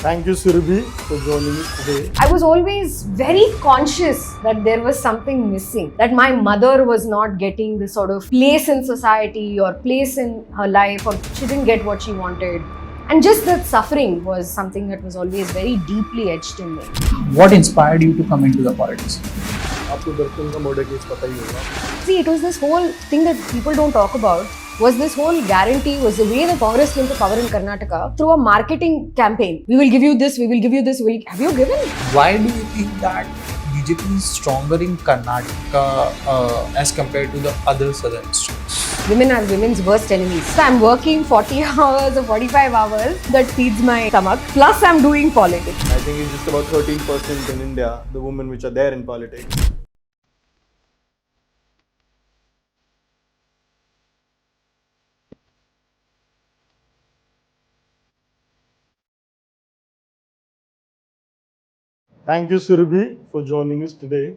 Thank you, Surabhi, for joining me today. I was always very conscious that there was something missing, that my mother was not getting the sort of place in society or place in her life, or she didn't get what she wanted. And just that suffering was something that was always very deeply etched in me. What inspired you to come into the politics? आपको दर्पण का murder case पता ही होगा. See, it was this whole thing that people don't talk about. Was this whole guarantee, was the way the Congress came to power in Karnataka through a marketing campaign. We will give you this, we will give you this. Have you given? Why do you think that BJP is stronger in Karnataka as compared to the other southern states? Women are women's worst enemies. So I'm working 40 hours or 45 hours. That feeds my stomach. Plus I'm doing politics. I think it's just about 13% in India, the women which are there in politics. Thank you, Surabhi, for joining us today.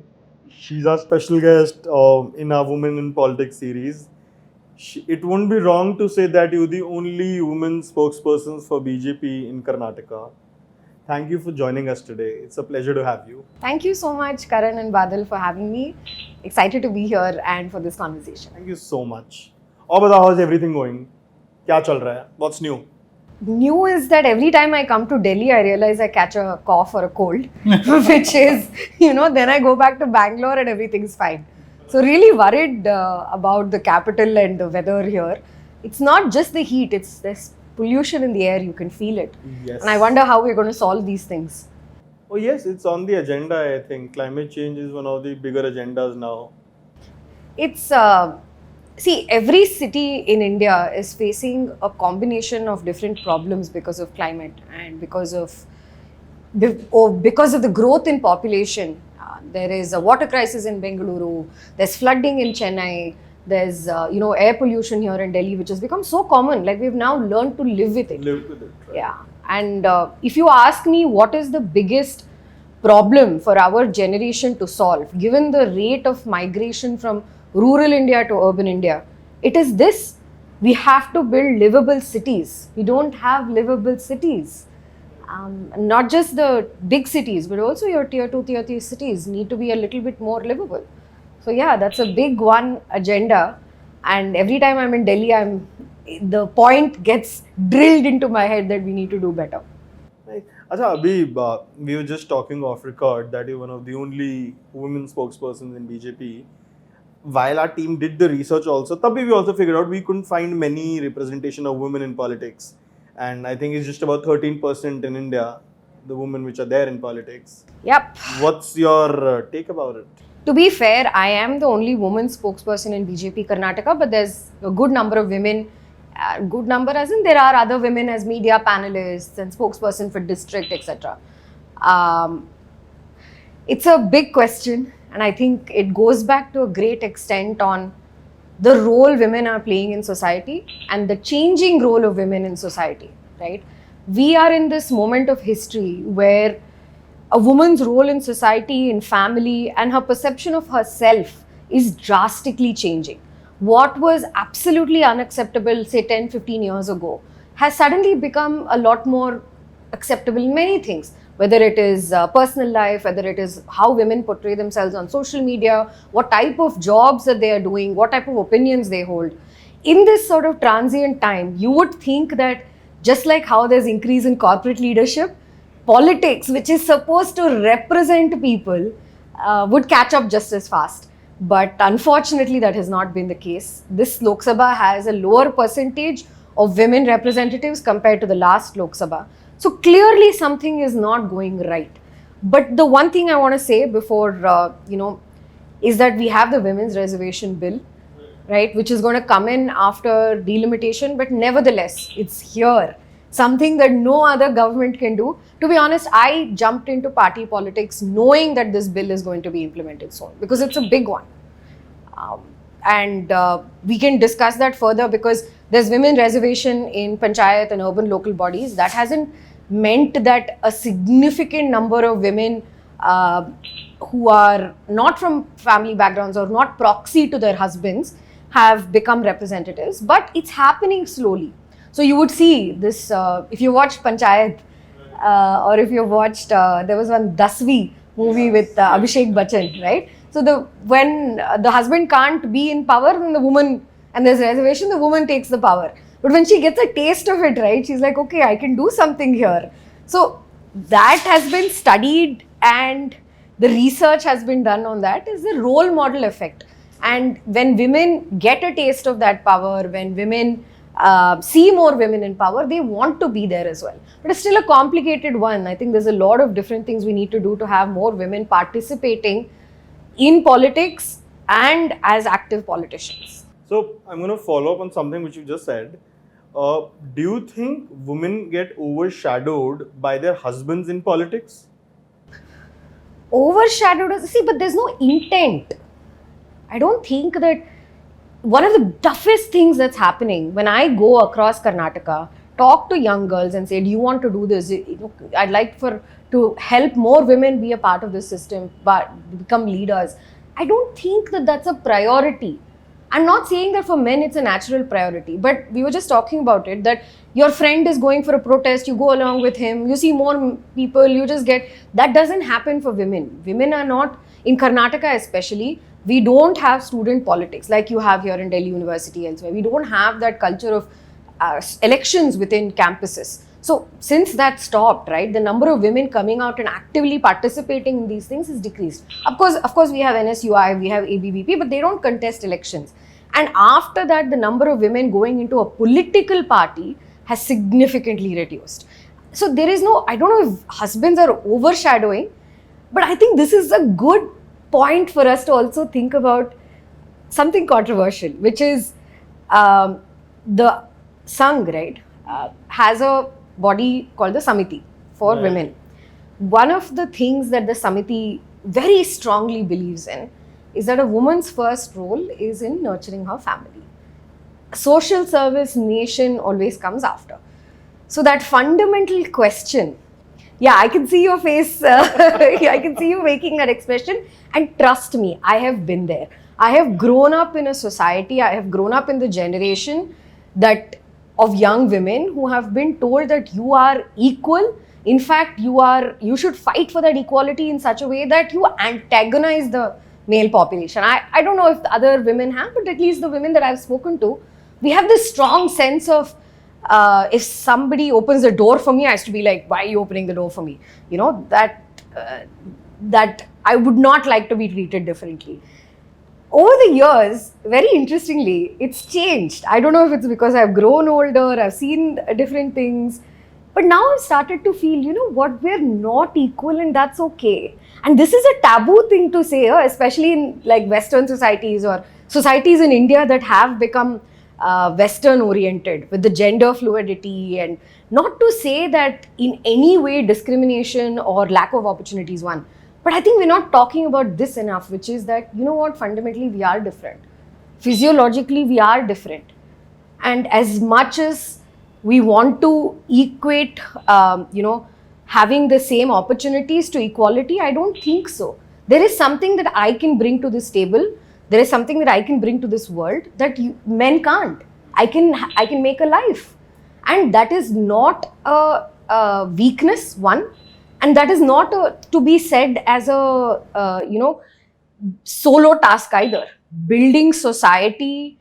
She's our special guest in our Women in Politics series. It won't be wrong to say that you're the only woman spokesperson for BJP in Karnataka. Thank you for joining us today. It's a pleasure to have you. Thank you so much, Karan and Badal, for having me. Excited to be here and for this conversation. Thank you so much. और बताओ, how's everything going? क्या चल रहा है? What's new? New is that every time I come to Delhi, I realize I catch a cough or a cold, which is, then I go back to Bangalore and everything's fine. So really worried about the capital and the weather here. It's not just the heat, there's pollution in the air, you can feel it. Yes. And I wonder how we're going to solve these things. Oh yes, it's on the agenda, I think. Climate change is one of the bigger agendas now. It's, every city in India is facing a combination of different problems because of climate and because of the growth in population. There is a water crisis in Bengaluru, there's flooding in Chennai, there's air pollution here in Delhi, which has become so common. Like, we've now learned to live with it. Live with it, right? Yeah. And if you ask me what is the biggest problem for our generation to solve, given the rate of migration from rural India to urban India, it is this: we have to build livable cities. We don't have livable cities. Not just the big cities, but also your tier 2, tier 3 cities need to be a little bit more livable. So yeah, that's a big one agenda. And every time I'm in Delhi, the point gets drilled into my head that we need to do better. Right. Acha, Abhi, we were just talking off record that you're one of the only women spokespersons in BJP. While our team did the research also, tabhi we also figured out we couldn't find many representation of women in politics. And I think it's just about 13% in India, the women which are there in politics. Yep. What's your take about it? To be fair, I am the only woman spokesperson in BJP Karnataka, but there's a good number of women, good number as in there are other women as media panelists and spokesperson for district, etc. It's a big question, and I think it goes back to a great extent on the role women are playing in society and the changing role of women in society, right? We are in this moment of history where a woman's role in society, in family, and her perception of herself is drastically changing. What was absolutely unacceptable, say 10, 15 years ago, has suddenly become a lot more acceptable in many things. Whether it is personal life, whether it is how women portray themselves on social media, what type of jobs that they are doing, what type of opinions they hold. In this sort of transient time, you would think that just like how there's increase in corporate leadership, politics, which is supposed to represent people, would catch up just as fast. But unfortunately, that has not been the case. This Lok Sabha has a lower percentage of women representatives compared to the last Lok Sabha. So clearly something is not going right. But the one thing I want to say before, is that we have the Women's Reservation Bill, right, which is going to come in after delimitation, but nevertheless, it's here. Something that no other government can do. To be honest, I jumped into party politics knowing that this bill is going to be implemented soon because it's a big one. And we can discuss that further because there's women reservation in panchayat and urban local bodies. That hasn't meant that a significant number of women who are not from family backgrounds or not proxy to their husbands have become representatives, but it's happening slowly. So you would see this, if you watch Panchayat, or if you've watched, there was one Dasvi movie with Abhishek Bachchan, right? So when the husband can't be in power, then the woman, and there's reservation, the woman takes the power. But when she gets a taste of it, right, she's like, okay, I can do something here. So that has been studied, and the research has been done on that, is the role model effect. And when women get a taste of that power, when women see more women in power, they want to be there as well. But it's still a complicated one. I think there's a lot of different things we need to do to have more women participating in politics and as active politicians. So I'm going to follow up on something which you just said. Do you think women get overshadowed by their husbands in politics? Overshadowed, see, but there's no intent. I don't think that one of the toughest things that's happening when I go across Karnataka, talk to young girls and say, do you want to do this? I'd like to help more women be a part of this system, but become leaders. I don't think that that's a priority. I'm not saying that for men it's a natural priority, but we were just talking about it, that your friend is going for a protest, you go along with him, you see more people, you just get, that doesn't happen for women. Women are not, in Karnataka especially, we don't have student politics like you have here in Delhi University elsewhere. We don't have that culture of elections within campuses. So since that stopped, right, the number of women coming out and actively participating in these things is decreased. Of course, we have NSUI, we have ABVP, but they don't contest elections. And after that, the number of women going into a political party has significantly reduced. So there is no, I don't know if husbands are overshadowing, but I think this is a good point for us to also think about something controversial, which is the Sangh, right, has a body called the Samiti for Right. women. One of the things that the Samiti very strongly believes in is that a woman's first role is in nurturing her family. Social service, nation always comes after. So that fundamental question, yeah, I can see your face, I can see you making that expression, and trust me, I have been there. I have grown up in a society, I have grown up in the generation that of young women who have been told that you are equal. In fact, you should fight for that equality in such a way that you antagonize the male population. I don't know if the other women have, but at least the women that I've spoken to, we have this strong sense of if somebody opens the door for me, I have to be like, why are you opening the door for me? You know, that I would not like to be treated differently. Over the years, very interestingly, it's changed. I don't know if it's because I've grown older, I've seen different things, but now I've started to feel, you know what, we're not equal and that's okay. And this is a taboo thing to say, especially in like Western societies or societies in India that have become Western oriented with the gender fluidity, and not to say that in any way discrimination or lack of opportunity is one. But I think we're not talking about this enough, which is that, you know what, fundamentally we are different. Physiologically, we are different. And as much as we want to equate, having the same opportunities to equality, I don't think so. There is something that I can bring to this table. There is something that I can bring to this world that men can't. I can make a life. And that is not a weakness, one. And that is not to be said as a, solo task either. Building society,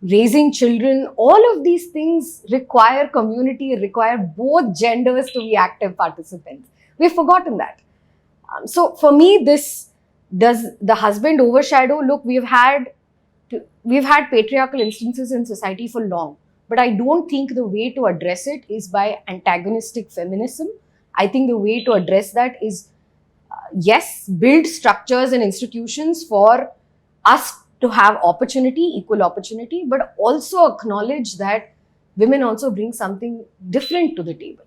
raising children, all of these things require community, require both genders to be active participants. We've forgotten that. So for me, does the husband overshadow? Look, we've had patriarchal instances in society for long, but I don't think the way to address it is by antagonistic feminism. I think the way to address that is, yes, build structures and institutions for us to have opportunity, equal opportunity, but also acknowledge that women also bring something different to the table.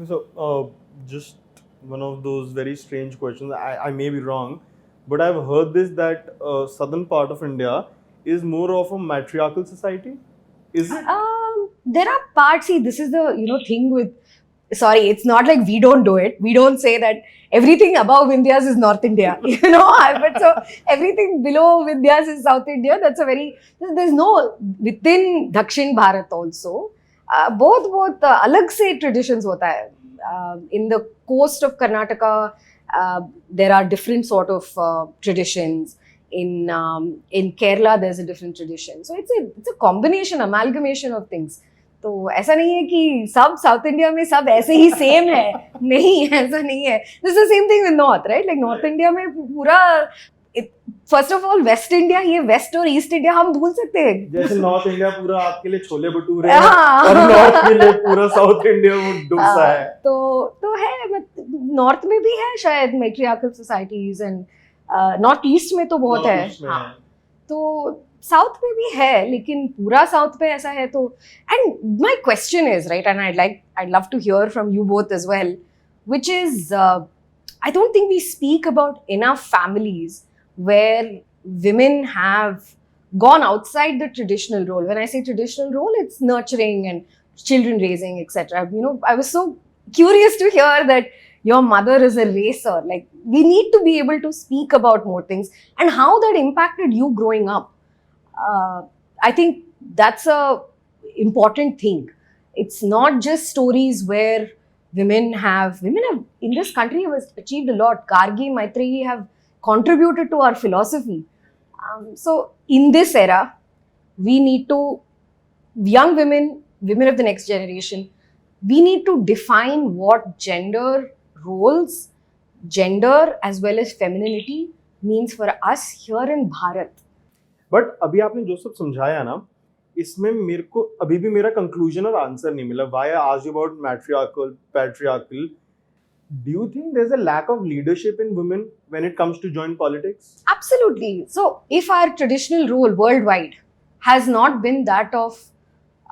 So, just one of those very strange questions. I may be wrong, but I've heard this that southern part of India is more of a matriarchal society. Is it? There are parts. See, this is the thing with. Sorry, it's not like we don't do it. We don't say that everything above Vindhyas is North India, but so everything below Vindhyas is South India. There's no, within Dakshin Bharat also, both alag se traditions hota hai. In the coast of Karnataka, there are different sort of traditions. In Kerala, there's a different tradition. So it's a combination, amalgamation of things. तो ऐसा नहीं है कि सब south India में सब ऐसे ही same है, नहीं ऐसा नहीं है. This is same thing with north, right? Like north India में पूरा, first of all waste India, ये वेस्ट और ईस्ट इंडिया हम भूल सकते हैं. जैसे नॉर्थ इंडिया पूरा आपके लिए छोले भटूरे हाँ. और नॉर्थ के लिए पूरा साउथ इंडिया वो डोसा है. तो है, नॉर्थ में भी है शायद मैट्रियार्कल सोसाइटीज, एंड नॉर्थ ईस्ट में तो बहुत है. हाँ, तो साउथ में भी है, लेकिन पूरा साउथ पे ऐसा है तो. And my question is, right, and I'd love to hear from you both as well, which is, I don't think we speak about enough families where women have gone outside the traditional role. When I say traditional role, it's nurturing and children raising, etc. You know, I was so curious to hear that your mother is a racer. Like, we need to be able to speak about more things and how that impacted you growing up. I think that's a important thing. It's not just stories where women have in this country have achieved a lot. Gargi, Maitreyi have contributed to our philosophy. So in this era, we need to, young women of the next generation, we need to define what gender roles, gender as well as femininity means for us here in Bharat. But अभी आपने जो सब समझाया ना, इसमें मेरे को अभी भी मेरा कंक्लूजन और आंसर नहीं मिला. Why I asked you about matriarchal, patriarchal. Do you think there's a lack of leadership in women when it comes to join politics? Absolutely. So if our traditional role worldwide has not been that of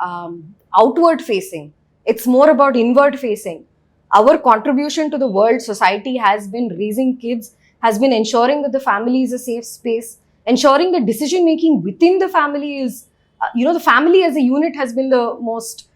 outward facing, it's more about inward facing. Our contribution to the world society has been raising kids, has been ensuring that the family is a safe space, ensuring that decision making within the family is, the family as a unit has been the most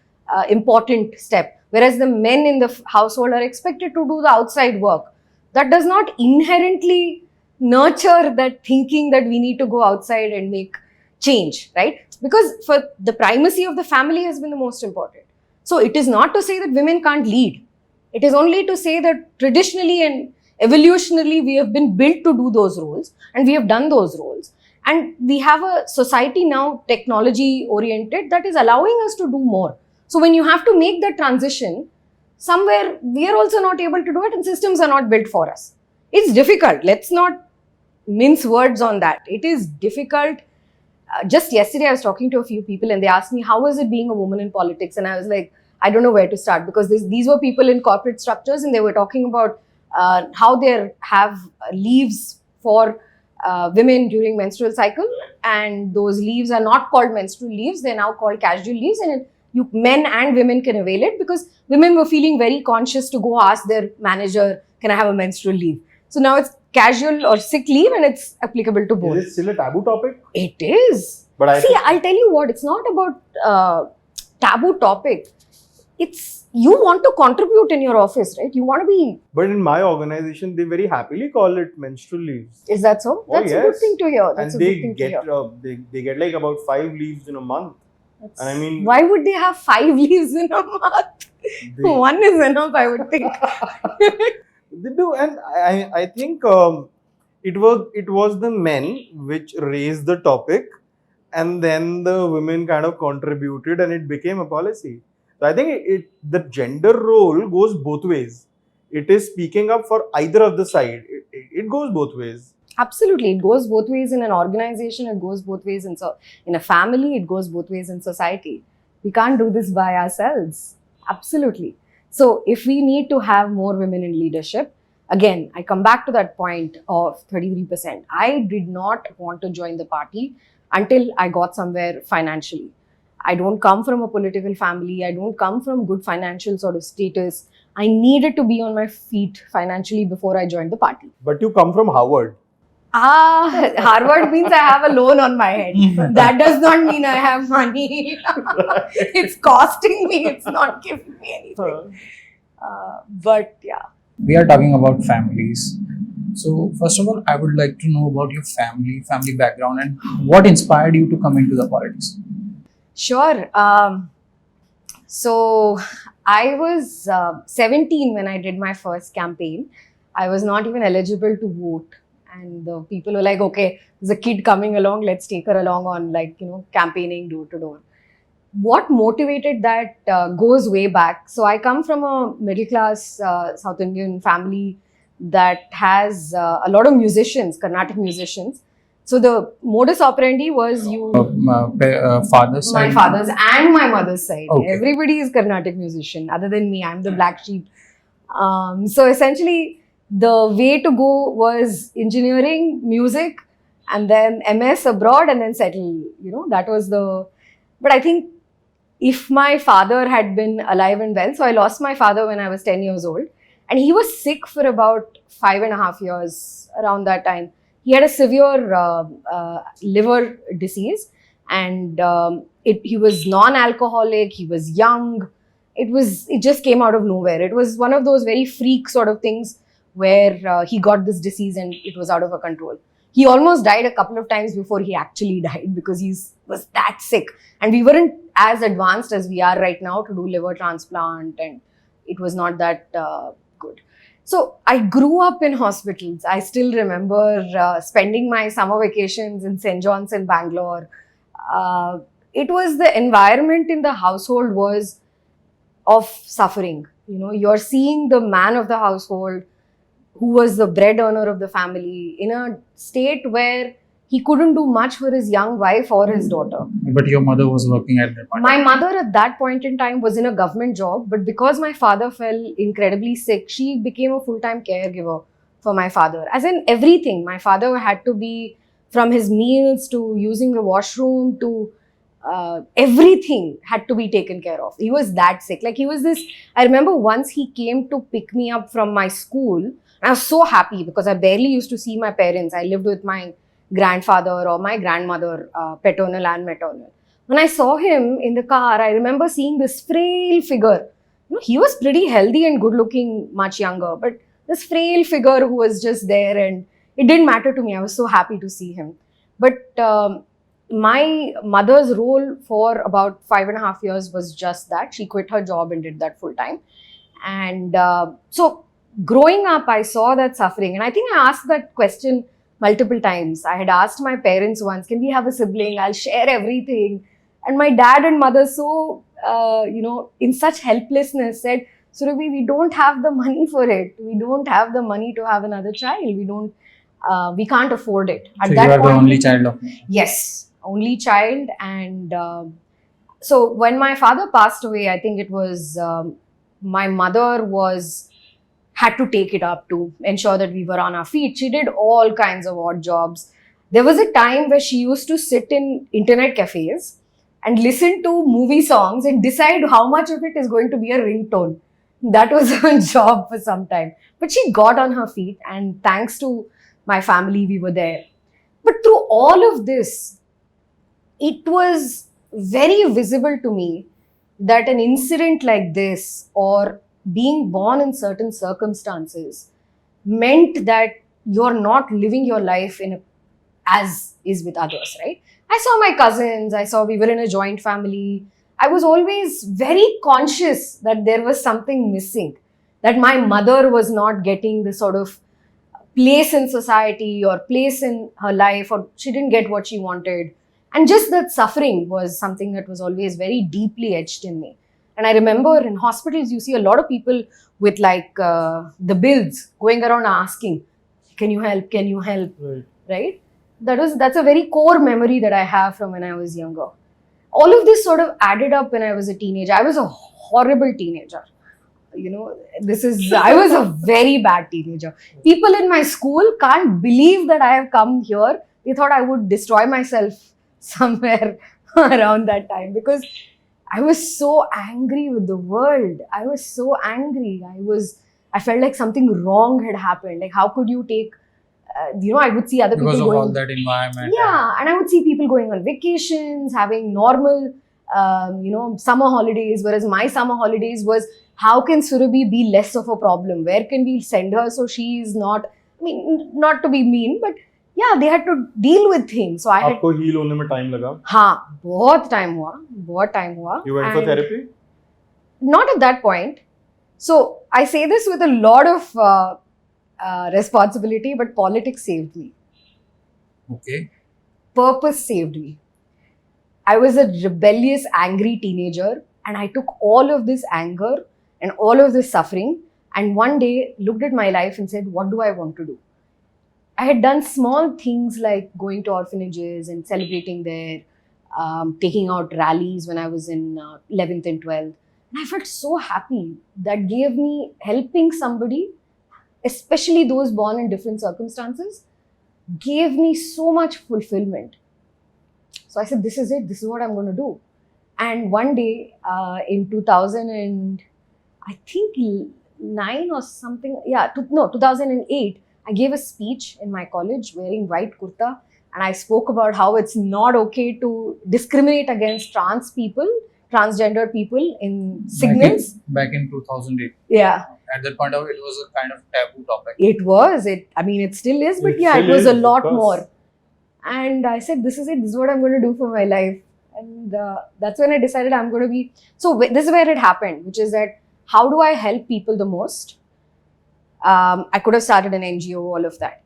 important step. Whereas the men in the household are expected to do the outside work. That does not inherently nurture that thinking that we need to go outside and make change, right? Because for the primacy of the family has been the most important. So it is not to say that women can't lead. It is only to say that traditionally and evolutionarily we have been built to do those roles, and we have done those roles. And we have a society now, technology oriented, that is allowing us to do more. So when you have to make that transition, somewhere we are also not able to do it, and systems are not built for us. It's difficult. Let's not mince words on that. It is difficult. Just yesterday I was talking to a few people and they asked me, how is it being a woman in politics? And I was like, I don't know where to start, because these were people in corporate structures and they were talking about how they have leaves for women during menstrual cycle, and those leaves are not called menstrual leaves, they're now called casual leaves, and men and women can avail it, because women were feeling very conscious to go ask their manager, can I have a menstrual leave? So now it's casual or sick leave and it's applicable to both. Is it still a taboo topic? It is. But I'll tell you what, it's not about taboo topic. It's, you want to contribute in your office, right? You want to be... But in my organization, they very happily call it menstrual leaves. Is that so? Oh, That's a good thing to hear. That's and a they good thing get to hear. they get like about 5 leaves in a month. And I mean, why would they have 5 leaves in a month? One is enough, I would think. They do, and I think it was the men which raised the topic, and then the women kind of contributed, and it became a policy. So I think the gender role goes both ways. It is speaking up for either of the side. It goes both ways. Absolutely, it goes both ways in an organization. It goes both ways in a family. It goes both ways in society. We can't do this by ourselves. Absolutely. So if we need to have more women in leadership, again, I come back to that point of 33%. I did not want to join the party until I got somewhere financially. I don't come from a political family. I don't come from good financial sort of status. I needed to be on my feet financially before I joined the party. But you come from Harvard. Harvard means I have a loan on my head. That does not mean I have money. It's costing me. It's not giving me anything. But yeah. We are talking about families. So first of all, I would like to know about your family background, and what inspired you to come into the politics. Sure. So I was 17 when I did my first campaign. I was not even eligible to vote. And the people were like, okay, there's a kid coming along, let's take her along on, like, campaigning door to door. What motivated that goes way back. So I come from a middle class South Indian family that has a lot of musicians, Carnatic musicians. So the modus operandi was Father's my side? father's and my mother's side. Okay. Everybody is Carnatic musician other than me. I'm the black sheep. So essentially, the way to go was engineering, music, and then MS abroad, and then settle. That was the. But I think if my father had been alive and well, so I lost my father when I was 10 years old, and he was sick for about 5.5 years around that time. He had a severe liver disease, and he was non-alcoholic. He was young. It just came out of nowhere. It was one of those very freak sort of things where he got this disease and it was out of control. He almost died a couple of times before he actually died because he was that sick. And we weren't as advanced as we are right now to do liver transplant, and it was not that good. So I grew up in hospitals. I still remember spending my summer vacations in St. John's in Bangalore. It was the environment in the household was of suffering. You're seeing the man of the household who was the bread earner of the family in a state where he couldn't do much for his young wife or his daughter. But your mother was working at that point. My mother at that point in time was in a government job, but because my father fell incredibly sick, she became a full-time caregiver for my father. As in everything, my father had to be, from his meals to using the washroom to everything had to be taken care of. He was that sick. Like he was this, I remember once he came to pick me up from my school. I was so happy because I barely used to see my parents. I lived with my grandfather or my grandmother, paternal and maternal. When I saw him in the car, I remember seeing this frail figure. He was pretty healthy and good looking, much younger, but this frail figure who was just there, and it didn't matter to me. I was so happy to see him. But my mother's role for about 5.5 years was just that. She quit her job and did that full time. And so growing up, I saw that suffering. And I think I asked that question multiple times. I had asked my parents once, can we have a sibling? I'll share everything. And my dad and mother, so, in such helplessness, said, Surabhi, we don't have the money for it. We don't have the money to have another child. We can't afford it. At so that you are point, the only child of me? Yes, only child. And so when my father passed away, I think it was my mother had to take it up to ensure that we were on our feet. She did all kinds of odd jobs. There was a time where she used to sit in internet cafes and listen to movie songs and decide how much of it is going to be a ringtone. That was her job for some time. But she got on her feet, and thanks to my family, we were there. But through all of this, it was very visible to me that an incident like this, or being born in certain circumstances, meant that you're not living your life as is with others, right? I saw my cousins, we were in a joint family. I was always very conscious that there was something missing, that my mother was not getting the sort of place in society or place in her life, or she didn't get what she wanted. And just that suffering was something that was always very deeply etched in me. And I remember in hospitals, you see a lot of people with the bills going around asking, can you help? Can you help? Right? That's a very core memory that I have from when I was younger. All of this sort of added up when I was a teenager. I was a horrible teenager. I was a very bad teenager. People in my school can't believe that I have come here. They thought I would destroy myself somewhere around that time because I was so angry with the world. I was so angry. I felt like something wrong had happened. Like, how could you take, I would see other people because of going, all that environment. Yeah, and I would see people going on vacations, having normal, summer holidays, whereas my summer holidays was, how can Surabhi be less of a problem? Where can we send her so she's not, not to be mean, but yeah, they had to deal with things. So I आपको heal होने में time लगा? हाँ, बहुत time हुआ. You went for therapy? not at that point. So I say this with a lot of responsibility, but politics saved me. Okay. Purpose saved me. I was a rebellious, angry teenager, and I took all of this anger and all of this suffering, and one day looked at my life and said, what do I want to do? I had done small things like going to orphanages and celebrating there, taking out rallies when I was in 11th and 12th. And I felt so happy. That gave me helping somebody, especially those born in different circumstances, gave me so much fulfillment. So I said, this is it. This is what I'm going to do. And one day in 2000 and I think 9 or something, 2008, I gave a speech in my college wearing white kurta, and I spoke about how it's not okay to discriminate against trans people, transgender people in signals. Back in 2008. Yeah. At that point of it was a kind of taboo topic. It was. It still is, but it was a lot more. And I said, this is it. This is what I'm going to do for my life. And that's when I decided I'm going to be... So this is where it happened, which is that how do I help people the most? I could have started an NGO, all of that.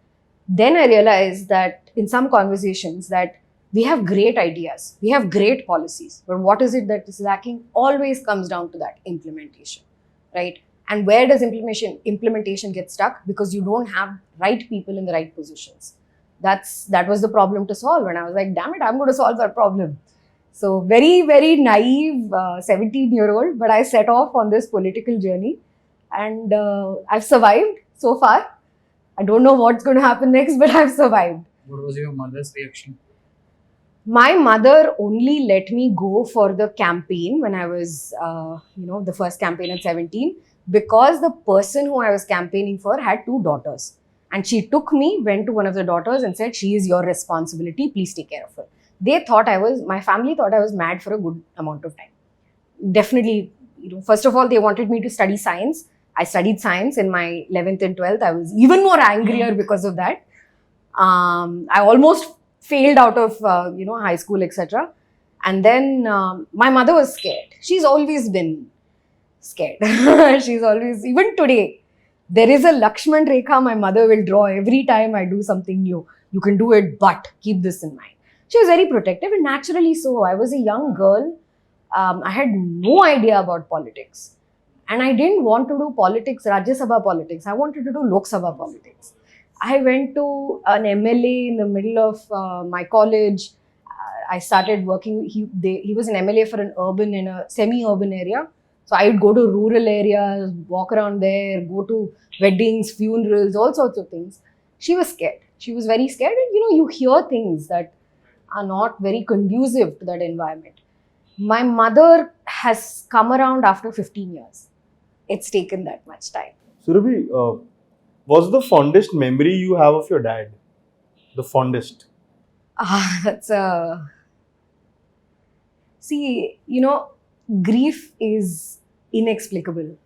Then I realized that in some conversations that we have great ideas, we have great policies, but what is it that is lacking? Always comes down to that implementation, right? And where does implementation get stuck? Because you don't have right people in the right positions. That was the problem to solve. And I was like, damn it, I'm going to solve that problem. So very, very naive 17-year-old, but I set off on this political journey. And I've survived so far. I don't know what's going to happen next, but I've survived. What was your mother's reaction? My mother only let me go for the campaign when I was, the first campaign at 17, because the person who I was campaigning for had 2 daughters. And she took me, went to one of the daughters and said, she is your responsibility, please take care of her. My family thought I was mad for a good amount of time. Definitely, first of all, they wanted me to study science. I studied science in my 11th and 12th. I was even more angrier because of that. I almost failed out of, high school, etc. And then my mother was scared. She's always been scared. She's always, even today, there is a Lakshman Rekha my mother will draw every time I do something new. You can do it, but keep this in mind. She was very protective, and naturally so. I was a young girl. I had no idea about politics. And I didn't want to do politics, Rajya Sabha politics. I wanted to do Lok Sabha politics. I went to an MLA in the middle of my college. I started working. He was an MLA for an urban and a semi-urban area. So I would go to rural areas, walk around there, go to weddings, funerals, all sorts of things. She was scared. She was very scared. And you hear things that are not very conducive to that environment. My mother has come around after 15 years. It's taken that much time. Surabhi, what's the fondest memory you have of your dad? The fondest? That's a... See, grief is inexplicable.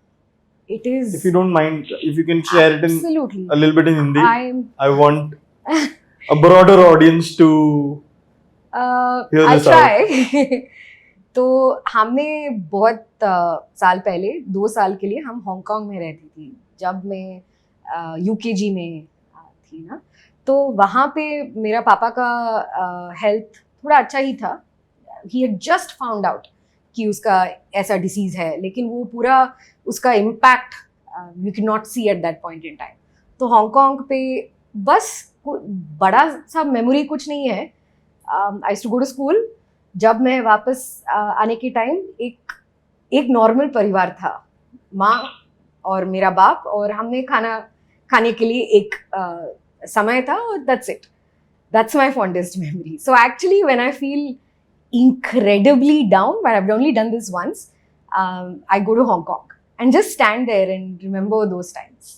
It is... If you don't mind, if you can share it in absolutely a little bit in Hindi. I want a broader audience to hear I'll this try. तो हमने बहुत साल पहले 2 साल के लिए हम Hong Kong में रहती थी जब मैं यूकेजी में थी ना, तो वहाँ पे मेरा पापा का हेल्थ थोड़ा अच्छा ही था. He had just found out कि उसका ऐसा डिसीज़ है, लेकिन वो पूरा उसका impact you can not see at that point in time. तो हांगकांग पे बस बड़ा सा मेमोरी कुछ नहीं है. I used to go to school. जब मैं वापस आने के टाइम एक नॉर्मल परिवार था, माँ और मेरा बाप, और हमने खाना खाने के लिए एक समय था, और that's it. That's my fondest memory. So actually when I feel incredibly down, but I've only done this once, I go to Hong Kong and just stand there and remember those times.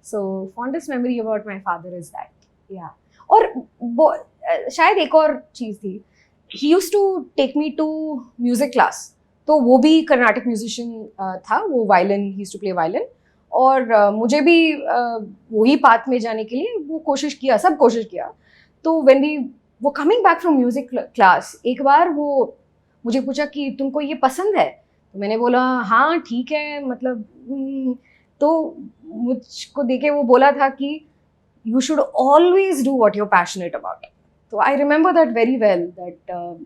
So fondest memory about my father is that. Yeah. और शायद एक और चीज़ थी, he used to take me to music class. तो वो भी Karnataka musician था, वो violin, he used to play violin. और मुझे भी वही पाथ में जाने के लिए वो कोशिश किया, सब कोशिश किया. तो when वो coming back from music class, एक बार वो मुझे पूछा कि तुमको ये पसंद है, तो मैंने बोला हाँ ठीक है, मतलब तो मुझको देखे वो बोला था कि you should always do what you're passionate about. So I remember that very well, that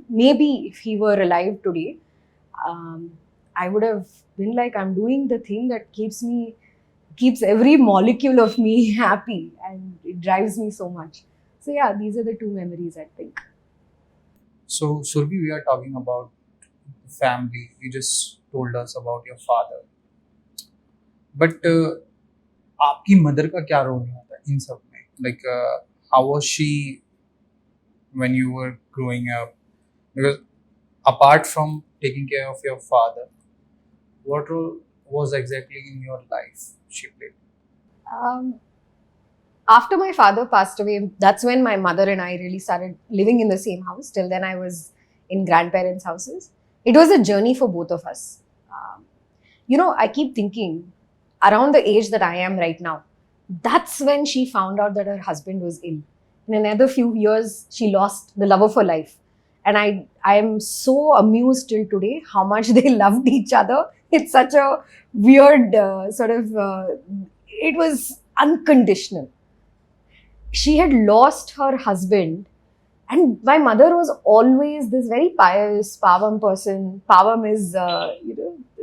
maybe if he were alive today, I would have been like, I'm doing the thing that keeps every molecule of me happy, and it drives me so much. So yeah, these are the two memories, I think. So, Surbi, we are talking about family. You just told us about your father. But आपकी mother का क्या role होता है इन सब में? Like, how was she when you were growing up? Because apart from taking care of your father, what role was exactly in your life she played? Um, After my father passed away, that's when my mother and I really started living in the same house. Till then, I was in grandparents' houses. It was a journey for both of us. I keep thinking, around the age that I am right now, that's when she found out that her husband was ill. In another few years, she lost the love of her life. And I am so amused till today how much they loved each other. It's such a weird it was unconditional. She had lost her husband, and my mother was always this very pious Pavam person. Pavam is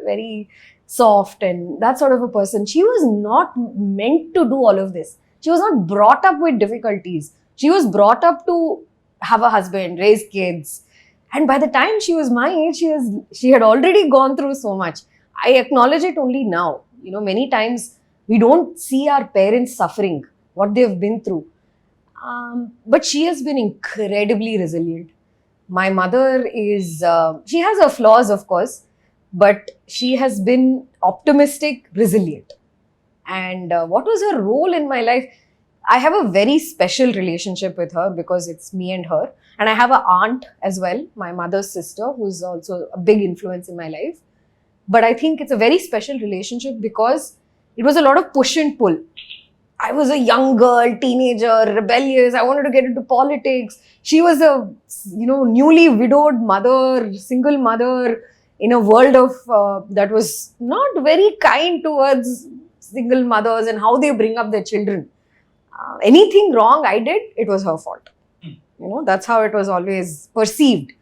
very soft and that sort of a person. She was not meant to do all of this. She was not brought up with difficulties. She was brought up to have a husband, raise kids, and by the time she was my age, she had already gone through so much. I acknowledge it only now. Many times we don't see our parents suffering, what they've been through. But she has been incredibly resilient. My mother is, she has her flaws, of course, but she has been optimistic, resilient. And what was her role in my life? I have a very special relationship with her because it's me and her. And I have an aunt as well, my mother's sister, who's also a big influence in my life. But I think it's a very special relationship because it was a lot of push and pull. I was a young girl, teenager, rebellious. I wanted to get into politics. She was a, newly widowed mother, single mother in a world of that was not very kind towards single mothers and how they bring up their children. Anything wrong I did, it was her fault. That's how it was always perceived.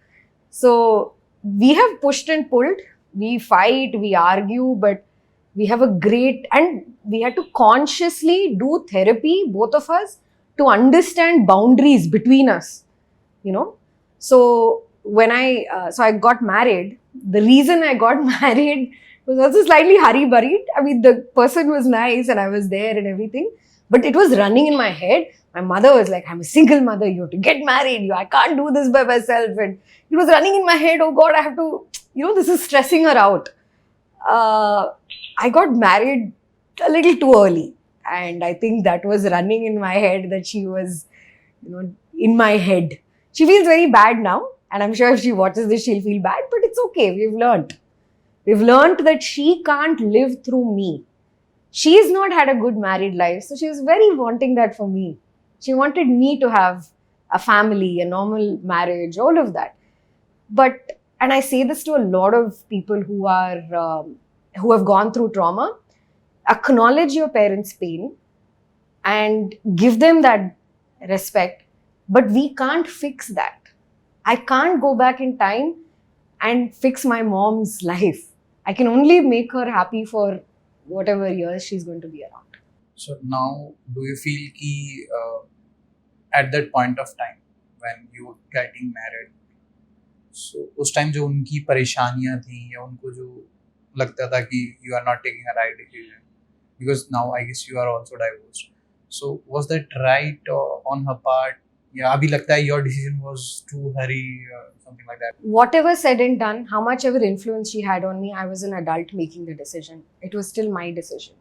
So we have pushed and pulled. We fight, we argue, but we have and we had to consciously do therapy, both of us, to understand boundaries between us, So when I got married, the reason I got married was also slightly hurry-burried. I mean, the person was nice and I was there and everything, but it was running in my head. My mother was like, I'm a single mother, you have to get married, I can't do this by myself. And it was running in my head, oh God, I have to, this is stressing her out. I got married a little too early, and I think that was running in my head, that she was, in my head. She feels very bad now, and I'm sure if she watches this, she'll feel bad, but it's okay. We've learned that she can't live through me. She's not had a good married life, so she was very wanting that for me. She wanted me to have a family, a normal marriage, all of that. And I say this to a lot of people who have gone through trauma. Acknowledge your parents' pain and give them that respect. But we can't fix that. I can't go back in time and fix my mom's life. I can only make her happy for whatever years she's going to be around. So now, do you feel कि at that point of time when you were getting married, so उस time जो उनकी परेशानियां थी या उनको जो लगता था कि you are not taking a right decision, because now I guess you are also divorced. So was that right on her part? या अभी लगता है your decision was too hurry, something like that? Whatever said and done, how much ever influence she had on me, I was an adult making the decision. It was still my decision.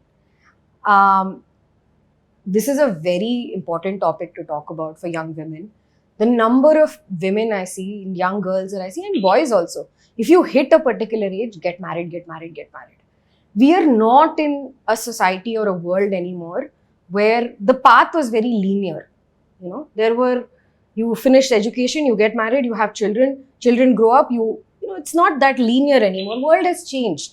This is a very important topic to talk about for young women. The number of women I see, young girls that I see, and boys also, if you hit a particular age, get married, get married, get married. We are not in a society or a world anymore where the path was very linear. You finished education, you get married, you have children grow up, it's not that linear anymore. World has changed.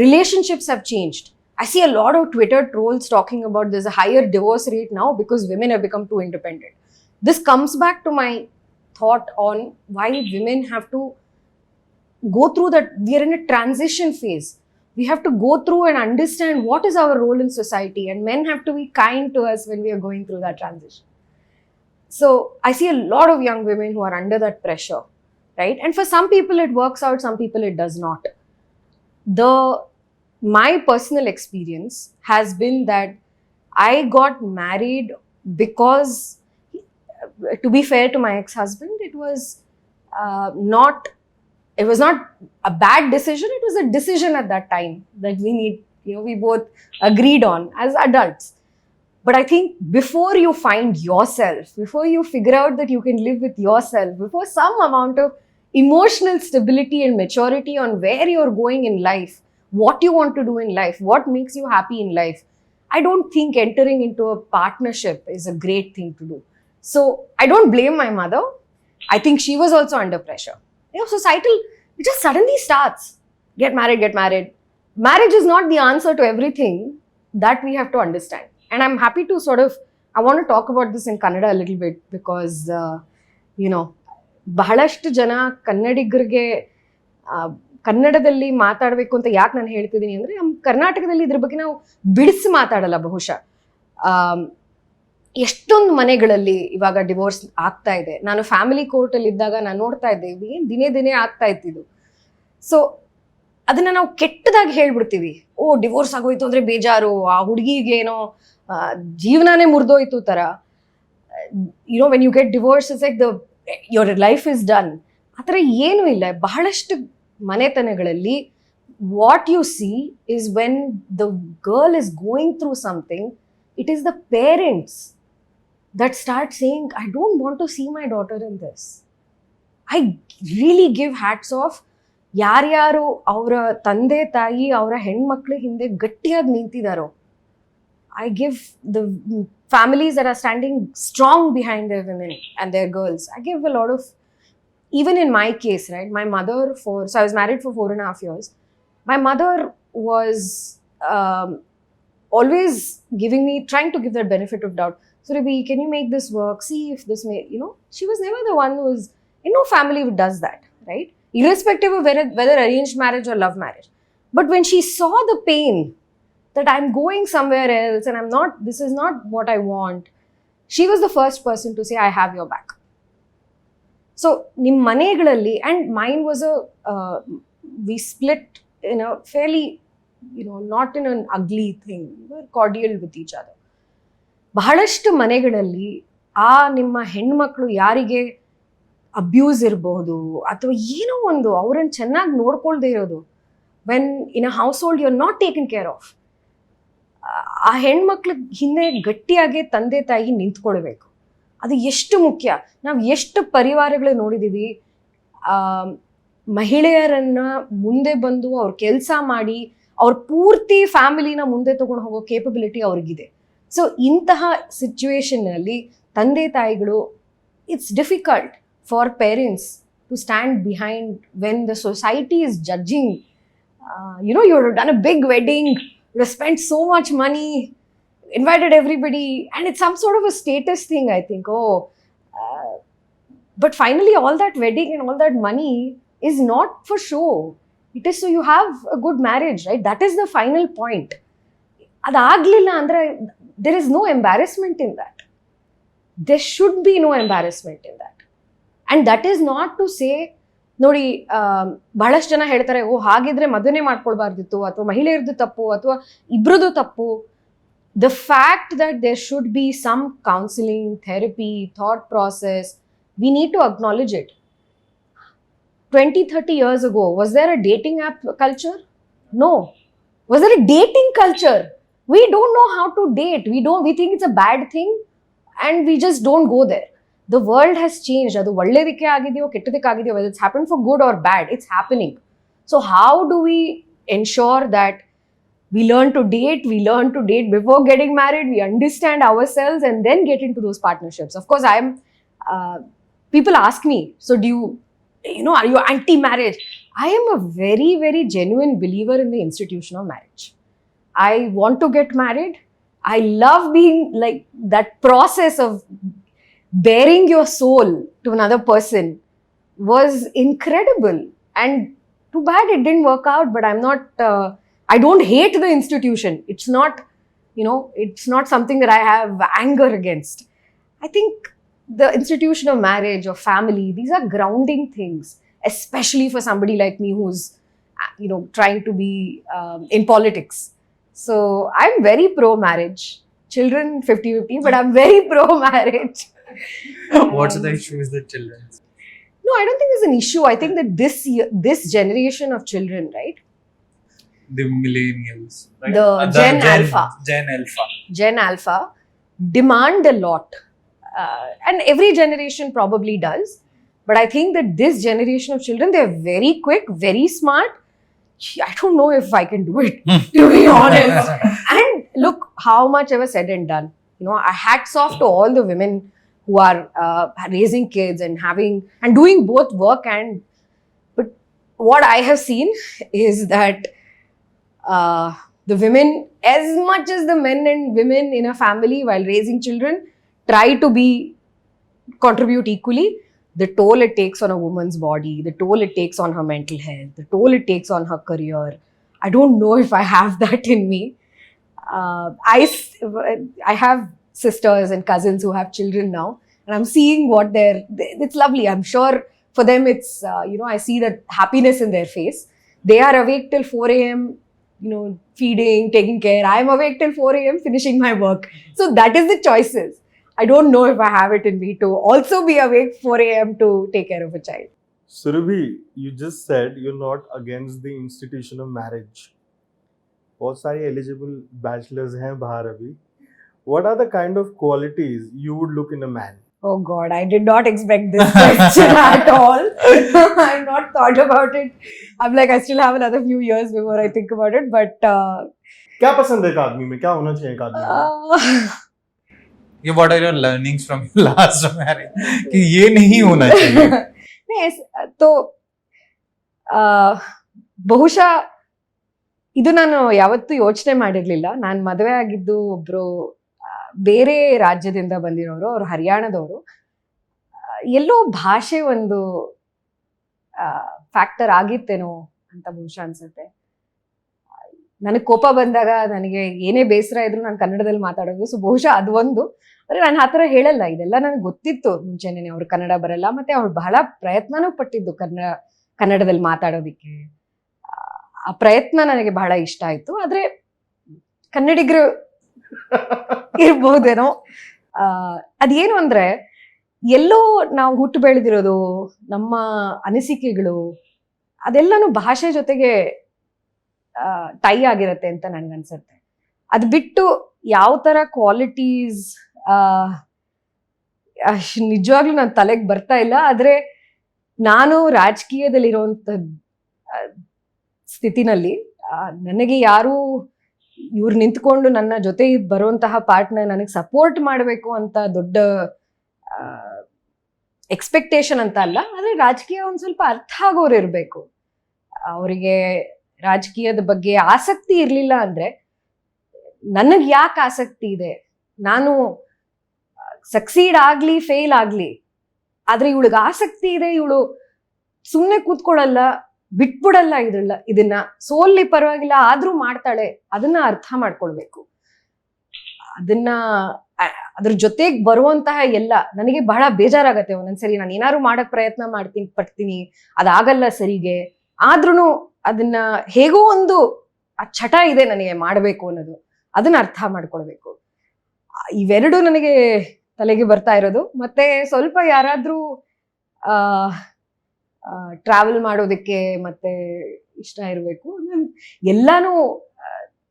Relationships have changed. I see a lot of Twitter trolls talking about there's a higher divorce rate now because women have become too independent. This comes back to my thought on why women have to go through that. We are in a transition phase. We have to go through and understand what is our role in society, and men have to be kind to us when we are going through that transition. So I see a lot of young women who are under that pressure, right? And for some people it works out, some people it does not. My personal experience has been that I got married because, to be fair to my ex-husband, it was not a bad decision. It was a decision at that time that we both agreed on as adults. But I think before you find yourself, before you figure out that you can live with yourself, before some amount of emotional stability and maturity on where you're going in life, what you want to do in life, what makes you happy in life, I don't think entering into a partnership is a great thing to do. So I don't blame my mother. I think she was also under pressure. Societal, it just suddenly starts. Get married. Marriage is not the answer to everything. That we have to understand. And I'm happy to I want to talk about this in Kannada a little bit because, ಬಹಳಷ್ಟು ಜನ ಕನ್ನಡಿಗರಿಗೆ ಕನ್ನಡದಲ್ಲಿ ಮಾತಾಡಬೇಕು ಅಂತ ಯಾಕೆ ನಾನು ಹೇಳ್ತಿದ್ದೀನಿ ಅಂದರೆ, ನಮ್ಮ ಕರ್ನಾಟಕದಲ್ಲಿ ಇದ್ರ ಬಗ್ಗೆ ನಾವು ಬಿಡಿಸಿ ಮಾತಾಡಲ್ಲ ಬಹುಶಃ. ಎಷ್ಟೊಂದು ಮನೆಗಳಲ್ಲಿ ಇವಾಗ ಡಿವೋರ್ಸ್ ಆಗ್ತಾ ಇದೆ. ನಾನು ಫ್ಯಾಮಿಲಿ ಕೋರ್ಟಲ್ಲಿ ಇದ್ದಾಗ ನಾನು ನೋಡ್ತಾ ಇದ್ದೆ, ದಿನೇ ಆಗ್ತಾ ಇತ್ತಿದ್ದು. ಸೊ ಅದನ್ನ ನಾವು ಕೆಟ್ಟದಾಗಿ ಹೇಳ್ಬಿಡ್ತೀವಿ. ಡಿವೋರ್ಸ್ ಆಗೋಯ್ತು ಅಂದ್ರೆ ಬೇಜಾರು, ಆ ಹುಡುಗಿಗೆ ಏನೋ ಜೀವನಾನೇ ಮುರಿದೋಯ್ತು ತರ. When you get divorce it's like your life is done. ಆ ಥರ ಏನೂ ಇಲ್ಲ. ಬಹಳಷ್ಟು ಮನೆತನಗಳಲ್ಲಿ what you see is when the girl is going through something, it is the parents that start saying, I don't want to see my daughter in this. I really give hats off. ಯಾರ್ಯಾರು ಅವರ ತಂದೆ ತಾಯಿ ಅವರ ಹೆಣ್ಮಕ್ಳ ಹಿಂದೆ ಗಟ್ಟಿಯಾಗಿ ನಿಂತಿದ್ದಾರೋ, I give the families that are standing strong behind their women and their girls, I give a lot of, even in my case, right, my mother so I was married for 4.5 years. My mother was always trying to give that benefit of doubt. Surabhi, can you make this work? See if this may, she was never the one who was, no family does that, right? Irrespective of whether arranged marriage or love marriage. But when she saw the pain that I'm going somewhere else and this is not what I want, she was the first person to say, I have your back. So, nim manegalalli, and mine was we split in a fairly, not in an ugly thing. We were cordial with each other. ಬಹಳಷ್ಟು ಮನೆಗಳಲ್ಲಿ ನಿಮ್ಮ ಹೆಣ್ಮಕ್ಳು ಯಾರಿಗೆ abuse ಇರಬಹುದು ಅಥವಾ ಏನೋ ಒಂದು ಅವ್ರನ್ನ ಚೆನ್ನಾಗಿ ನೋಡ್ಕೊಳ್ದೇ ಇರೋದು, when in a household you are not taken care of, ಆ ಹೆಣ್ಮಕ್ಳ ಹಿಂದೆ ಗಟ್ಟಿಯಾಗಿ ತಂದೆ ತಾಯಿ ನಿಂತ್ಕೊಳ್ಬೇಕು. ಅದು ಎಷ್ಟು ಮುಖ್ಯ. ನಾವು ಎಷ್ಟು ಪರಿವಾರಗಳು ನೋಡಿದ್ದೀವಿ, ಮಹಿಳೆಯರನ್ನ ಮುಂದೆ ಬಂದು ಅವ್ರ ಕೆಲಸ ಮಾಡಿ ಅವ್ರ ಪೂರ್ತಿ ಫ್ಯಾಮಿಲಿನ ಮುಂದೆ ತಗೊಂಡು ಹೋಗೋ ಕೇಪಬಿಲಿಟಿ ಅವ್ರಿಗಿದೆ. ಸೊ ಇಂತಹ ಸಿಚುವೇಶನ್ನಲ್ಲಿ ತಂದೆ ತಾಯಿಗಳು, it's difficult for parents to stand behind when the society is judging. You have done a big wedding, you have spent so much money, invited everybody, and it's some sort of a status thing, I think. But finally all that wedding and all that money is not for show. It is so you have a good marriage, right? That is the final point. Adaglilla andre there is no embarrassment in that. There should be no embarrassment in that. And that is not to say, ನೋಡಿ, ಬಹಳಷ್ಟು ಜನ ಹೇಳ್ತಾರೆ, ಹಾಗಿದ್ರೆ ಮದುವೆ ಮಾಡ್ಕೊಳ್ಬಾರ್ದಿತ್ತು, ಅಥವಾ ಮಹಿಳೆಯರದು ತಪ್ಪು ಅಥವಾ ಇಬ್ರದು ತಪ್ಪು. The fact that there should be some counseling, therapy, thought process, we need to acknowledge it. 20-30 years ago, was there a dating app culture? No. Was there a dating culture? We don't know how to date. We think it's a bad thing and we just don't go there. The world has changed. Adu ಒಳ್ಳೆದಕ್ಕೆ ಆಗಿದೆಯೋ ಕೆಟ್ಟದಕ್ಕೆ ಆಗಿದೆಯೋ, whether it's happened for good or bad, it's happening. So how do we ensure that we learn to date before getting married, we understand ourselves and then get into those partnerships? Of course, people ask me, so do you are you anti-marriage? I am a very, very genuine believer in the institution of marriage. I want to get married. I love being like that process of bearing your soul to another person was incredible. And too bad it didn't work out, but I don't hate the institution. It's not, it's not something that I have anger against. I think the institution of marriage or family, these are grounding things, especially for somebody like me who's, trying to be in politics. So I'm very pro-marriage. Children 50-50, but I'm very pro-marriage. What's the issue with the children? No, I don't think there's an issue. I think that this generation of children, right? The millennials, right? The Gen Alpha. Gen Alpha. Demand a lot. And every generation probably does. But I think that this generation of children, they're very quick, very smart. I don't know if I can do it, to be honest. And look how much ever said and done. Hats off to all the women who are raising kids and doing both work but what I have seen is that the women, as much as the men and women in a family while raising children, try to contribute equally. The toll it takes on a woman's body, the toll it takes on her mental health, the toll it takes on her career. I don't know if I have that in me. I have sisters and cousins who have children now, and I'm seeing it's lovely. I'm sure for them it's, I see that happiness in their face. They are awake till 4 a.m., feeding, taking care. I'm awake till 4 a.m. finishing my work. So that is the choices. I don't know if I have it in me to also be awake 4 a.m. to take care of a child. Surabhi, you just said you're not against the institution of marriage. बहुत सारे eligible bachelors हैं बाहर अभी. What are the kind of qualities you would look in a man? Oh God, I did not expect this question at all. I've not thought about it. I'm like, I still have another few years before I think about it. But क्या पसंद है एक आदमी में? क्या होना चाहिए एक आदमी में? What are your learnings from your last marriage? कि ये नहीं होना चाहिए. तो ಬಹುಶಃ ಇದು ನಾನು ಯಾವತ್ತೂ ಯೋಚನೆ ಮಾಡಿರ್ಲಿಲ್ಲ. ನಾನು ಮದುವೆ ಆಗಿದ್ದು ಒಬ್ರು ಬೇರೆ ರಾಜ್ಯದಿಂದ ಬಂದಿರೋರು, ಅವ್ರು ಹರಿಯಾಣದವರು. ಎಲ್ಲೋ ಭಾಷೆ ಒಂದು ಫ್ಯಾಕ್ಟರ್ ಆಗಿತ್ತೇನೋ ಅಂತ ಬಹುಶಃ ಅನ್ಸುತ್ತೆ. ನನಗೆ ಕೋಪ ಬಂದಾಗ, ನನಗೆ ಏನೇ ಬೇಸರ ಇದ್ರು ನಾನು ಕನ್ನಡದಲ್ಲಿ ಮಾತಾಡೋದು. ಸೊ ಬಹುಶಃ ಅದು ಒಂದು. ಆದರೆ ನಾನು ಆ ಥರ ಹೇಳಲ್ಲ. ಇದೆಲ್ಲ ನನಗೆ ಗೊತ್ತಿತ್ತು ಮುಂಚೆನೇ. ಅವ್ರು ಕನ್ನಡ ಬರಲ್ಲ, ಮತ್ತೆ ಅವ್ರು ಬಹಳ ಪ್ರಯತ್ನನೂ ಪಟ್ಟಿದ್ದು ಕನ್ನಡದಲ್ಲಿ ಮಾತಾಡೋದಿಕ್ಕೆ. ಆ ಪ್ರಯತ್ನ ನನಗೆ ಬಹಳ ಇಷ್ಟ ಆಯ್ತು. ಆದ್ರೆ ಕನ್ನಡಿಗರು ಇರ್ಬಹುದೇನೋ. ಅದೇನು ಅಂದ್ರೆ, ಎಲ್ಲೋ ನಾವು ಹುಟ್ಟು ಬೆಳೆದಿರೋದು, ನಮ್ಮ ಅನಿಸಿಕೆಗಳು ಅದೆಲ್ಲನೂ ಭಾಷೆ ಜೊತೆಗೆ ಟೈ ಆಗಿರತ್ತೆ ಅಂತ ನನ್ಗನ್ಸುತ್ತೆ. ಅದು ಬಿಟ್ಟು ಯಾವ ತರ ಕ್ವಾಲಿಟೀಸ್ ನಿಜವಾಗ್ಲೂ ನನ್ನ ತಲೆಗೆ ಬರ್ತಾ ಇಲ್ಲ. ಆದ್ರೆ ನಾನು ರಾಜಕೀಯದಲ್ಲಿರುವಂತ ಸ್ಥಿತಿನಲ್ಲಿ ನನಗೆ ಯಾರು ಇವ್ರು ನಿಂತ್ಕೊಂಡು ನನ್ನ ಜೊತೆ ಬರುವಂತಹ ಪಾರ್ಟ್ನರ್ ನನಗೆ ಸಪೋರ್ಟ್ ಮಾಡಬೇಕು ಅಂತ ದೊಡ್ಡ ಎಕ್ಸ್ಪೆಕ್ಟೇಷನ್ ಅಂತ ಅಲ್ಲ. ಆದ್ರೆ ರಾಜಕೀಯ ಒಂದ್ ಸ್ವಲ್ಪ ಅರ್ಥ ಆಗೋರು ಇರ್ಬೇಕು. ಅವರಿಗೆ ರಾಜಕೀಯದ ಬಗ್ಗೆ ಆಸಕ್ತಿ ಇರ್ಲಿಲ್ಲ ಅಂದ್ರೆ, ನನಗ್ ಯಾಕೆ ಆಸಕ್ತಿ ಇದೆ, ನಾನು ಸಕ್ಸೀಡ್ ಆಗ್ಲಿ ಫೇಲ್ ಆಗ್ಲಿ, ಆದ್ರೆ ಇವಳಿಗೆ ಆಸಕ್ತಿ ಇದೆ, ಇವಳು ಸುಮ್ನೆ ಕೂತ್ಕೊಳ್ಳಲ್ಲ, ಬಿಟ್ಬಿಡಲ್ಲ ಇದನ್ನ ಸೋಲ್ಲಿ ಪರವಾಗಿಲ್ಲ ಆದ್ರೂ ಮಾಡ್ತಾಳೆ, ಅದನ್ನ ಅರ್ಥ ಮಾಡ್ಕೊಳ್ಬೇಕು. ಅದ್ರ ಜೊತೆಗೆ ಬರುವಂತಹ ಎಲ್ಲ ನನಗೆ ಬಹಳ ಬೇಜಾರಾಗತ್ತೆ ಒಂದೊಂದ್ಸರಿ. ನಾನು ಏನಾದ್ರು ಮಾಡಕ್ ಪ್ರಯತ್ನ ಪಡ್ತೀನಿ, ಅದಾಗಲ್ಲ ಸರಿಗೆ. ಆದ್ರೂ ಅದನ್ನ ಹೇಗೋ ಒಂದು ಆ ಚಟ ಇದೆ ನನಗೆ ಮಾಡ್ಬೇಕು ಅನ್ನೋದು, ಅದನ್ನ ಅರ್ಥ ಮಾಡ್ಕೊಳ್ಬೇಕು. ಇವೆರಡು ನನಗೆ ತಲೆಗೆ ಬರ್ತಾ ಇರೋದು. ಮತ್ತೆ ಸ್ವಲ್ಪ ಯಾರಾದ್ರೂ ಟ್ರಾವೆಲ್ ಮಾಡೋದಕ್ಕೆ ಮತ್ತೆ ಇಷ್ಟ ಇರಬೇಕು. ಎಲ್ಲಾನು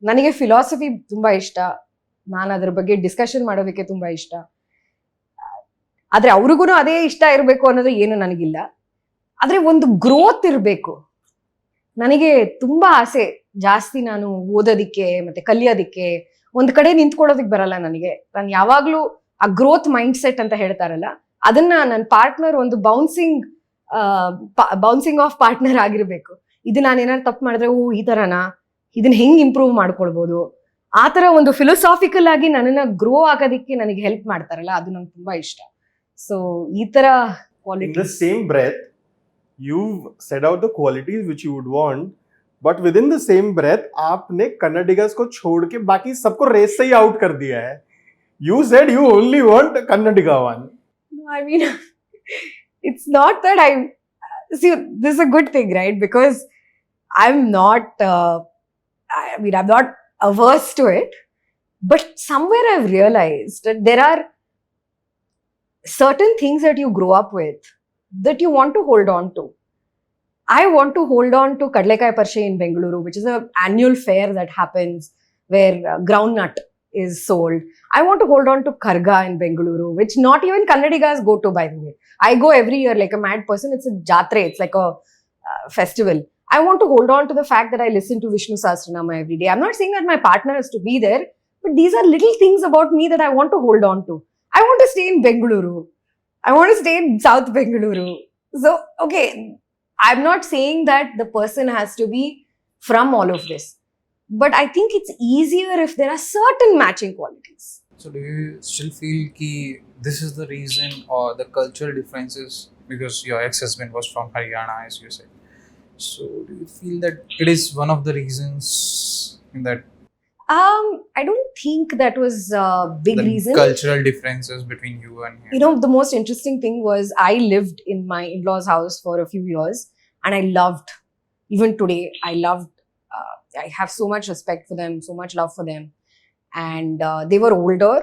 ನನಗೆ ಫಿಲಾಸಫಿ ತುಂಬಾ ಇಷ್ಟ. ನಾನು ಅದ್ರ ಬಗ್ಗೆ ಡಿಸ್ಕಷನ್ ಮಾಡೋದಕ್ಕೆ ತುಂಬಾ ಇಷ್ಟ. ಆದ್ರೆ ಅವ್ರಿಗೂ ಅದೇ ಇಷ್ಟ ಇರಬೇಕು ಅನ್ನೋದು ಏನು ನನಗಿಲ್ಲ. ಆದ್ರೆ ಒಂದು ಗ್ರೋತ್ ಇರಬೇಕು. ನನಗೆ ತುಂಬಾ ಆಸೆ ಜಾಸ್ತಿ ನಾನು ಓದೋದಿಕ್ಕೆ ಮತ್ತೆ ಕಲಿಯೋದಿಕ್ಕೆ. ಒಂದ್ ಕಡೆ ನಿಂತ್ಕೊಳ್ಳೋದಿಕ್ ಬರಲ್ಲ ನನಗೆ. ನಾನು ಯಾವಾಗ್ಲೂ ಆ ಗ್ರೋತ್ ಮೈಂಡ್ ಸೆಟ್ ಅಂತ ಹೇಳ್ತಾರಲ್ಲ, ಅದನ್ನ ನನ್ನ ಪಾರ್ಟ್ನರ್ ಒಂದು ಬೌನ್ಸಿಂಗ್ ಬೌನ್ಸಿಂಗ್ ಆಫ್ ಪಾರ್ಟ್ನರ್ ಆಗಿರ್ಬೇಕು. ಇದು ನಾನೇನಾದ್ರು ತಪ್ಪು ಮಾಡಿದ್ರೆ ಈ ಥರನಾ, ಇದನ್ನ ಹೆಂಗೆ ಇಂಪ್ರೂವ್ ಮಾಡ್ಕೊಳ್ಬೋದು, ಆ ಥರ ಒಂದು ಫಿಲೋಸಾಫಿಕಲ್ ಆಗಿ ನನ್ನನ್ನು ಗ್ರೋ ಆಗೋದಕ್ಕೆ ನನಗೆ ಹೆಲ್ಪ್ ಮಾಡ್ತಾರಲ್ಲ, ಅದು ನಂಗೆ ತುಂಬ ಇಷ್ಟ. ಸೊ ಈ ಥರ In quality. the same breath, you've said out the qualities which you would want, but within the same breath, आपने कन्नडिगास को छोड़ के बाकी सबको रेस से ही आउट कर दिया है. You said you only want Kannadiga one. I mean, it's not that see, this is a good thing, right? Because I'm not, I'm not averse to it, but somewhere I've realized that there are certain things that you grow up with that you want to hold on to. I want to hold on to Kadlekai Parshe in Bengaluru, which is an annual fair that happens where groundnut is sold. I want to hold on to Karga in Bengaluru, which not even Kannadigas go to, by the way. I go every year like a mad person. It's a jatre, it's like a festival. I want to hold on to the fact that I listen to Vishnu Sahasranama every day. I'm not saying that my partner has to be there, but these are little things about me that I want to hold on to. I want to stay in Bengaluru. I want to stay in South Bengaluru. So, okay, I'm not saying that the person has to be from all of this, but I think it's easier if there are certain matching qualities. So do you still feel ki this is the reason, or the cultural differences, because your ex-husband was from Haryana, as you said? So do you feel that it is one of the reasons in that I don't think that was a big the reason. cultural differences between you and him? You know, the most interesting thing was I lived in my in-laws' house for a few years, and I loved, even today, I have so much respect for them, so much love for them. And they were older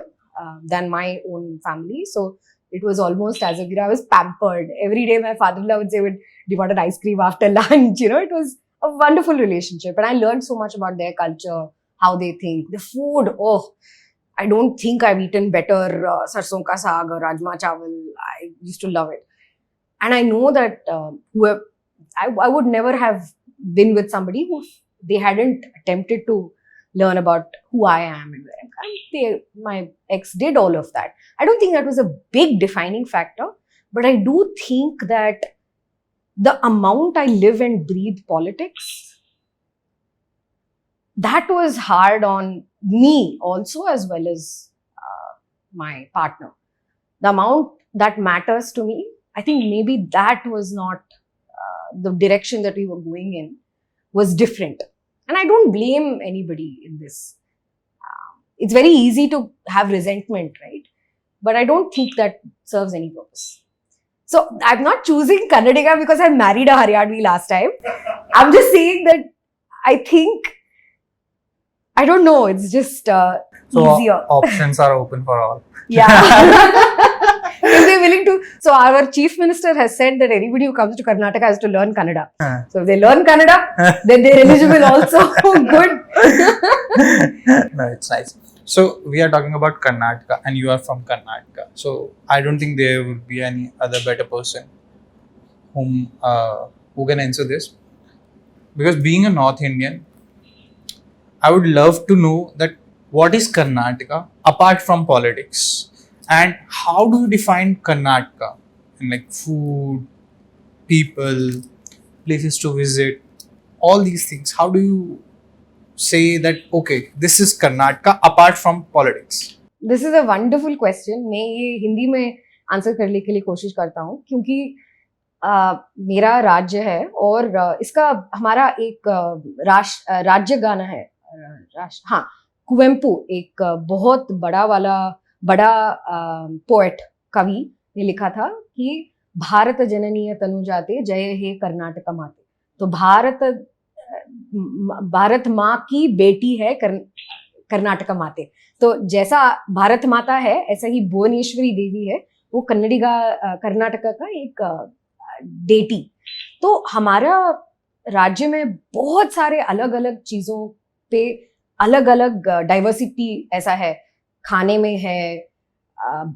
than my own family. So it was almost as if I was pampered. Every day my father-in-law would say, do you want an ice cream after lunch? You know, it was a wonderful relationship. And I learned so much about their culture, how they think. The food, oh, I don't think I've eaten better sarson ka saag or rajma chawal. I used to love it. And I know that I would never have been with somebody who they hadn't attempted to learn about who I am and where I'm from. My ex did all of that. I don't think that was a big defining factor, but I do think that the amount I live and breathe politics, that was hard on me also, as well as my partner. The amount that matters to me, I think maybe that was not the direction that we were going in, was different. And I don't blame anybody in this. It's very easy to have resentment, right? But I don't think that serves any purpose. So I'm not choosing Kannadiga because I married a Haryanvi last time. I'm just saying that I think, I don't know, it's just So easier. options are open for all. Yeah. If they're willing to. So our chief minister has said that anybody who comes to Karnataka has to learn Kannada. So if they learn Kannada, then they're eligible also. Good. No, it's nice. So we are talking about Karnataka, and you are from Karnataka. So I don't think there would be any other better person who can answer this. Because being a North Indian, I would love to know that what is Karnataka apart from politics, and how do you define Karnataka in like food, people, places to visit, all these things? How do you say that, okay, this is Karnataka apart from politics? This is a wonderful question. मैं ये हिंदी में answer करने के लिए कोशिश करता हूँ, क्योंकि मेरा राज्य है और इसका हमारा एक राज्य गाना है. हाँ, कुवेम्पू एक बहुत बड़ा पोएट कवि ने लिखा था कि भारत जननीय तनुजाते जय हे कर्नाटक माते. तो भारत माँ की बेटी है कर्नाटक माते. तो जैसा भारत माता है, ऐसा ही भुवनेश्वरी देवी है, वो कर्नाटक का एक डेटी. तो हमारा राज्य में बहुत सारे अलग अलग चीजों पे अलग अलग डाइवर्सिटी ऐसा है. खाने में है,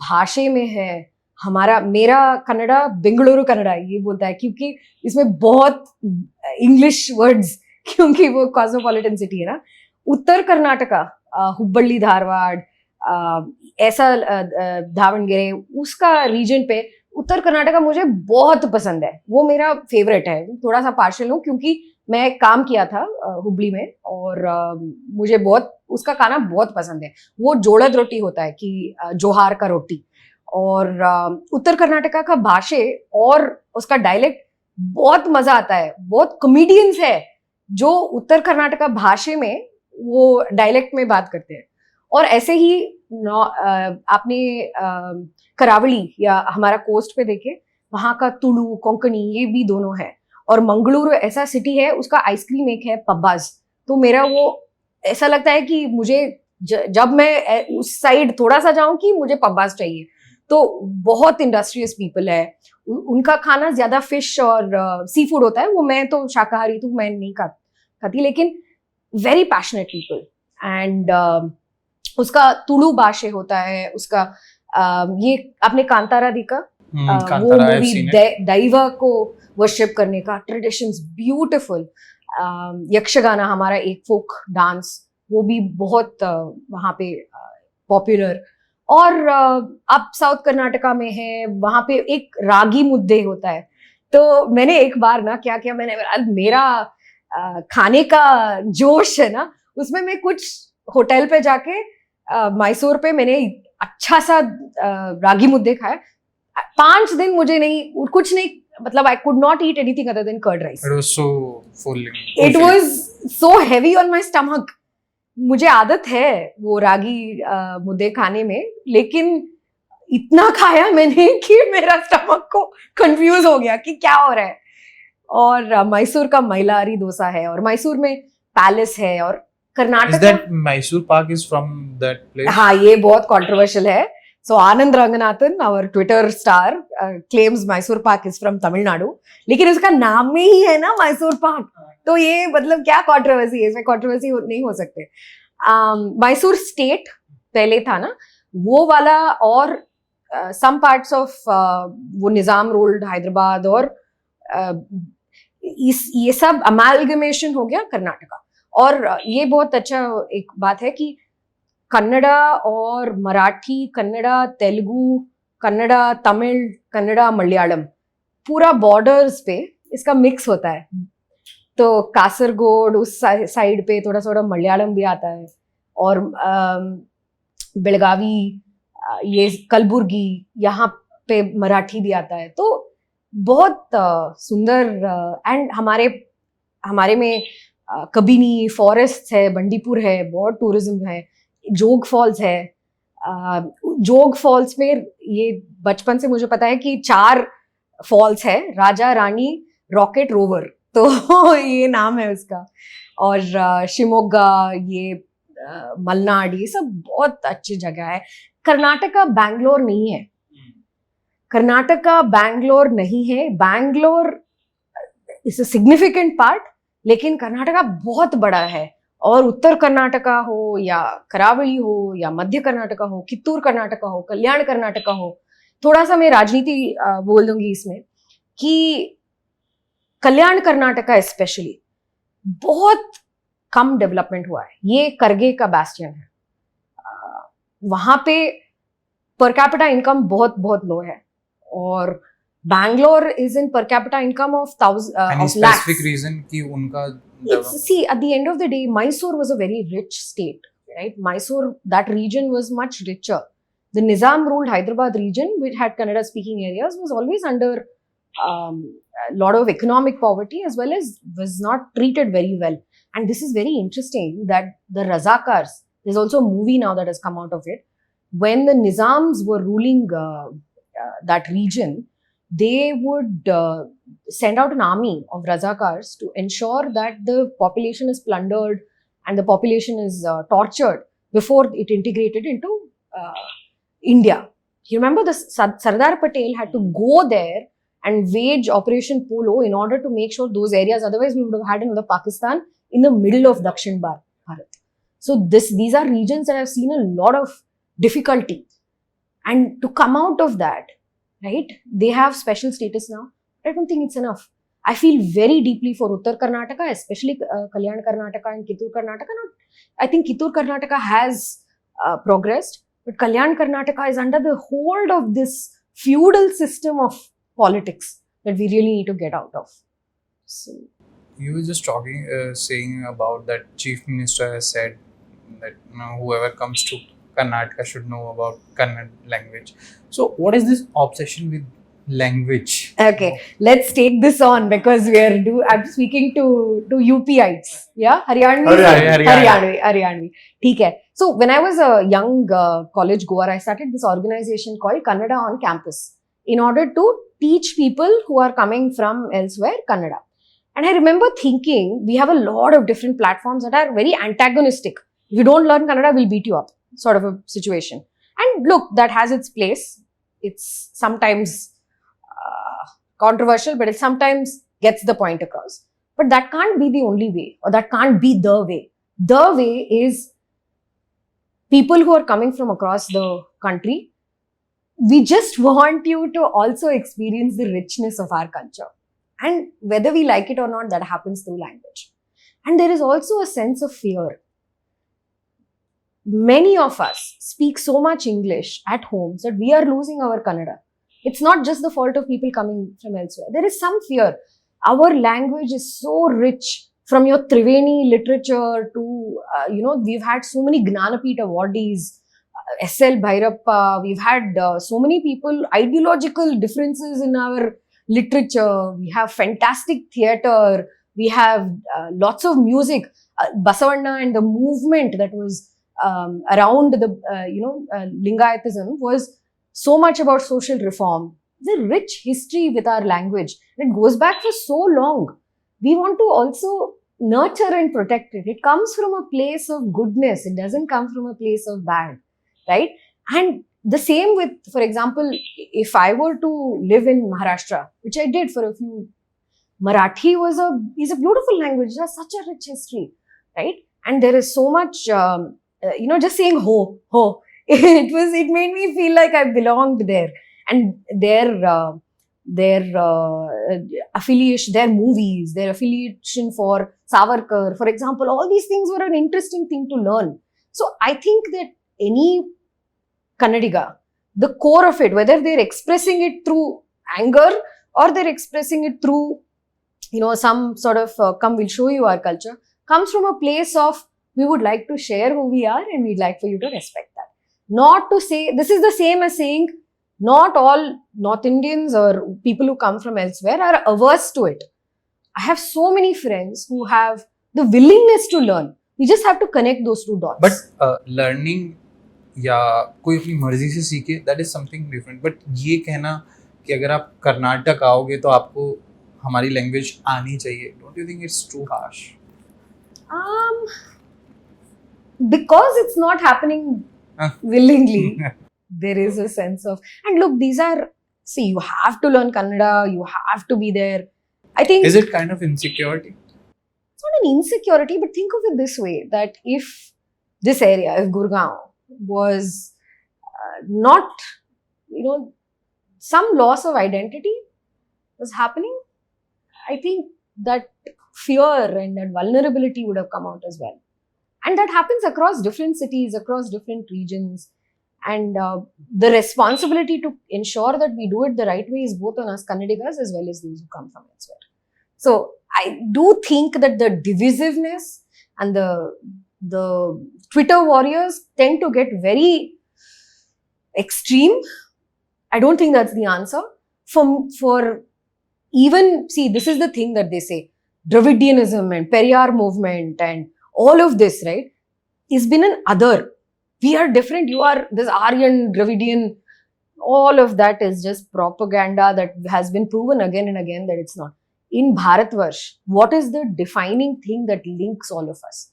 भाषा में है. मेरा कन्नड़ा बेंगलुरु कन्नड़ा ये बोलता है, क्योंकि इसमें बहुत इंग्लिश वर्ड्स, क्योंकि वो कॉस्मोपॉलिटन सिटी है ना. उत्तर कर्नाटका, हुब्बಳ್ಳಿ धारवाड़, ऐसा दावणगेरे, उसका रीजन पे उत्तर कर्नाटका मुझे बहुत पसंद है, वो मेरा फेवरेट है। थोड़ा सा पार्शल हूँ क्योंकि मैं काम किया था हुबली में, और मुझे बहुत उसका खाना बहुत पसंद है। वो जोड़द रोटी होता है कि जोहार का रोटी, और उत्तर कर्नाटका का भाषे और उसका डायलेक्ट बहुत मजा आता है। बहुत कॉमेडियंस है जो उत्तर कर्नाटका भाषे में वो डायलेक्ट में बात करते हैं। और ऐसे ही आपने करावली या हमारा कोस्ट पे देखे, वहां का तुलु कोंकणी ये भी दोनों है। और मंगलुरु ऐसा सिटी है, उसका आइसक्रीम एक है पब्बाज। तो मेरा वो ऐसा लगता है कि मुझे जब मैं उस साइड थोड़ा सा जाऊं कि मुझे पब्बाज चाहिए। तो बहुत इंडस्ट्रियस पीपल है, उनका खाना ज्यादा फिश और सी फूड होता है। वो मैं तो शाकाहारी, तो मैं नहीं खाती, लेकिन वेरी पैशनेट पीपल। एंड उसका तुलु भाषे होता है, उसका ये आपने कांतारा देखा, वो Kantara, I've movie seen it. दैवा को वर्शिप करने का ट्रेडिशंस ब्यूटीफुल। यक्षगाना हमारा एक फोक डांस, वो भी बहुत वहाँ पे पॉपुलर। और आप साउथ कर्नाटका में है, वहाँ पे एक रागी मुद्दे होता है। तो मैंने एक बार ना क्या किया, मैंने मेरा खाने का जोश है ना, उसमें मैं कुछ होटल पे जाके मैसूर पे मैंने अच्छा सा रागी मुद्दे खाया। 5 दिन मुझे नहीं कुछ नहीं, मतलब I could not eat anything other than curd rice. It was so full. It was so heavy on my stomach. मुझे आदत है वो रागी मुद्दे खाने में, लेकिन इतना खाया मैंने कि मेरा स्टमक को कंफ्यूज हो गया कि क्या हो रहा है। और मैसूर का मैलारी डोसा है, और मैसूर में पैलेस है, और Karnataka. Is that Mysore Pak is from that place? हाँ, ये बहुत कंट्रोवर्शियल है। So Anand Ranganathan, our Twitter star, claims Mysore Pak is from Tamil Nadu, लेकिन उसका नाम में ही है ना Mysore Pak, तो ये मतलब क्या कंट्रोवर्सी है, इसमें कंट्रोवर्सी नहीं हो सकते। मैसूर स्टेट पहले था ना वो वाला, और सम पार्ट्स ऑफ वो निजाम रूल्ड हैदराबाद, और ये सब अमालगमेशन हो गया कर्नाटका। और ये बहुत अच्छा एक बात है कि कन्नड़ा और मराठी, कन्नड़ा तेलुगु, कन्नड़ा तमिल, कन्नड़ा मलयालम, पूरा बॉर्डर्स पे इसका मिक्स होता है। तो कासरगोड उस साइड पे थोड़ा थोड़ा मलयालम भी आता है, और बेलगावी, ये कलबुर्गी, यहाँ पे मराठी भी आता है। तो बहुत सुंदर। एंड हमारे में कबिनी फॉरेस्ट है, बंडीपुर है, बहुत टूरिज्म है, जोग फॉल्स है। जोग फॉल्स में ये बचपन से मुझे पता है कि 4 फॉल्स है, राजा रानी रॉकेट रोवर, तो ये नाम है उसका। और शिमोगा, ये मलनाड, ये सब बहुत अच्छी जगह है। कर्नाटका बैंगलोर नहीं है, कर्नाटका बैंगलोर नहीं है। Bangalore is a significant part, लेकिन कर्नाटका बहुत बड़ा है। और उत्तर कर्नाटका हो या करावली हो या मध्य कर्नाटका हो, कित्तूर कर्नाटका हो, कल्याण कर्नाटका हो, थोड़ा सा मैं राजनीति बोल दूंगी इसमें कि कल्याण कर्नाटका स्पेशली बहुत कम डेवलपमेंट हुआ है। ये करगे का बैस्टियन है, वहां पे पर कैपिटा इनकम बहुत बहुत लो है, और Bangalore is in per capita income of Any specific reason कि उनका See, at the end of the day, Mysore was a very rich state, right? Mysore, that region was much richer. The Nizam ruled Hyderabad region, which had Kannada speaking areas, was always under a lot of economic poverty, as well as was not treated very well. And this is very interesting that the Razakars, there's also a movie now that has come out of it. When the Nizams were ruling that region, they would send out an army of Razakars to ensure that the population is plundered and the population is tortured before it integrated into India. You remember the Sardar Patel had to go there and wage Operation Polo in order to make sure those areas, otherwise we would have had another Pakistan in the middle of Dakshin Bharat. So these are regions that have seen a lot of difficulty, and to come out of that, right, they have special status now. I don't think it's enough. I feel very deeply for Uttar Karnataka, especially Kalyan Karnataka and Kittur Karnataka. I think Kittur Karnataka has progressed, but Kalyan Karnataka is under the hold of this feudal system of politics that we really need to get out of. So, You were just talking, saying about that chief minister has said that whoever comes to Karnataka should know about Kannada language. So, what is this obsession with language? okay, let's take this on because I'm speaking to UPites. Yeah, Haryanvi. Haryanvi. ठीक है. So when I was a young college goer, I started this organization called Kannada on Campus in order to teach people who are coming from elsewhere Kannada. And I remember thinking we have a lot of different platforms that are very antagonistic. If you don't learn Kannada, we'll beat you up, sort of a situation. And look, that has its place. It's sometimes controversial, but it sometimes gets the point across. But that can't be the only way, or that can't be the way. The way is people who are coming from across the country. We just want you to also experience the richness of our culture. And whether we like it or not, that happens through language. And there is also a sense of fear. Many of us speak so much English at homes that we are losing our Kannada. It's not just the fault of people coming from elsewhere. There is some fear. Our language is so rich, from your Triveni literature to, we've had so many Gnanapith awardees, S.L. Bhairappa, we've had so many people, ideological differences in our literature, we have fantastic theatre, we have lots of music. Basavanna and the movement that was around the, Lingayatism was so much about social reform. There's a rich history with our language. It goes back for so long. We want to also nurture and protect it. It comes from a place of goodness. It doesn't come from a place of bad, right? And the same with, for example, if I were to live in Maharashtra, which I did for a few, Marathi is a beautiful language. It has such a rich history, right? And there is so much, just saying ho, it made me feel like I belonged there. And their affiliation, their movies, their affiliation for Savarkar, for example, all these things were an interesting thing to learn. So I think that any Kannadiga, the core of it, whether they're expressing it through anger or they're expressing it through, some sort of, come, we'll show you our culture, comes from a place of, we would like to share who we are and we'd like for you to respect that. Not to say, this is the same as saying, not all North Indians or people who come from elsewhere are averse to it. I have so many friends who have the willingness to learn. We just have to connect those two dots. But learning या कोई अपनी मर्जी से सीखे, that is something different. But ये कहना कि अगर आप कर्नाटक आओगे तो आपको हमारी लैंग्वेज आनी चाहिए, don't you think it's too harsh? Because it's not happening willingly. There is a sense of, and look, you have to learn Kannada, you have to be there. I think. Is it kind of insecurity? It's not an insecurity, but think of it this way, that if this area, if Gurgaon was not, some loss of identity was happening, I think that fear and that vulnerability would have come out as well. And that happens across different cities, across different regions. And the responsibility to ensure that we do it the right way is both on us Kannadigas as well as those who come from elsewhere. So I do think that the divisiveness and the Twitter warriors tend to get very extreme. I don't think that's the answer. For even, see, this is the thing that they say, Dravidianism and Periyar movement and all of this, right, has been an other. We are different. You are this Aryan, Dravidian. All of that is just propaganda that has been proven again and again that it's not. In Bharatvarsh, what is the defining thing that links all of us?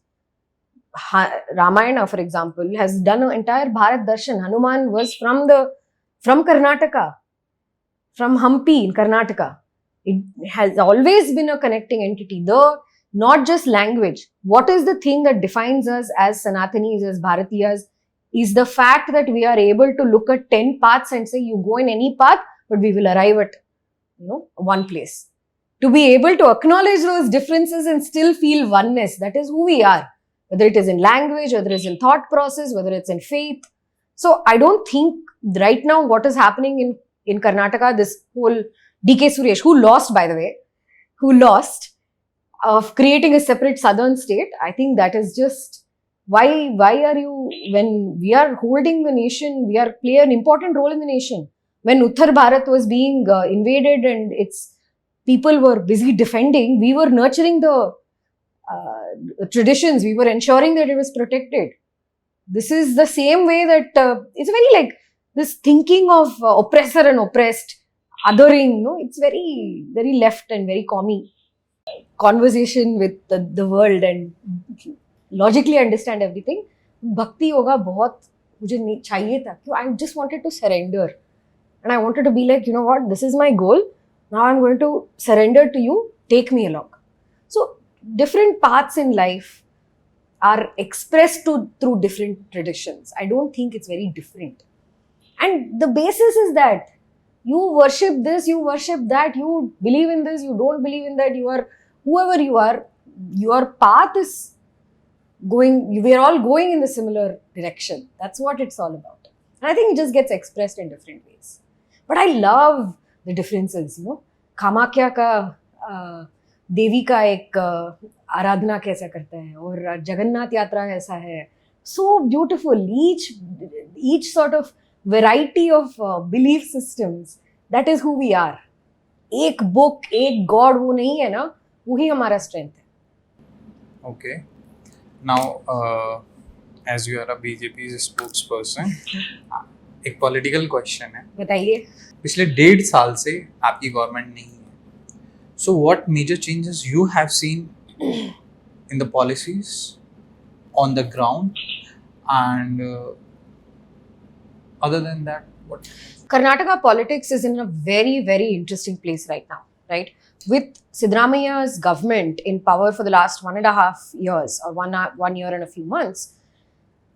Ramayana, for example, has done an entire Bharat Darshan. Hanuman was from Karnataka, from Hampi in Karnataka. It has always been a connecting entity. Not just language. What is the thing that defines us as Sanatanis, as Bharatiyas, is the fact that we are able to look at 10 paths and say, you go in any path, but we will arrive at, one place. To be able to acknowledge those differences and still feel oneness, that is who we are. Whether it is in language, whether it's in thought process, whether it's in faith. So I don't think right now what is happening in Karnataka, this whole DK Suresh, who lost, by the way, of creating a separate southern state. I think that is just why are you, when we are holding the nation, we are play an important role in the nation. When Uttar Bharat was being invaded and its people were busy defending, we were nurturing the traditions, we were ensuring that it was protected. This is the same way that it's very like this thinking of oppressor and oppressed, othering, no, it's very, very left and very commie conversation with the world and logically understand everything. Bhakti yoga बहुत मुझे नहीं चाहिए था, I just wanted to surrender and I wanted to be like, you know what, this is my goal, now I'm going to surrender to you, take me along. So different paths in life are expressed through different traditions. I don't think it's very different. And the basis is that you worship this, you worship that, you believe in this, you don't believe in that, you are whoever you are, your path is going, we are all going in the similar direction. That's what it's all about. And I think it just gets expressed in different ways. But I love the differences, you know. Kamakya ka देवी का एक आराधना कैसा करता है और जगन्नाथ यात्रा ऐसा है. So beautiful, each sort of variety of belief systems, that is who we are. एक book, एक God वो नहीं है ना, वही हमारा strength है. Okay. Now, as you are a BJP spokesperson, एक political question है. बताइए. पिछले 1.5 साल से आपकी गवर्नमेंट नहीं है. So what major changes you have seen in the policies on the ground, and other than that, what? Karnataka politics is in a very, very interesting place right now, right? With Siddaramaia's government in power for the last 1.5 years or 1 year and a few months,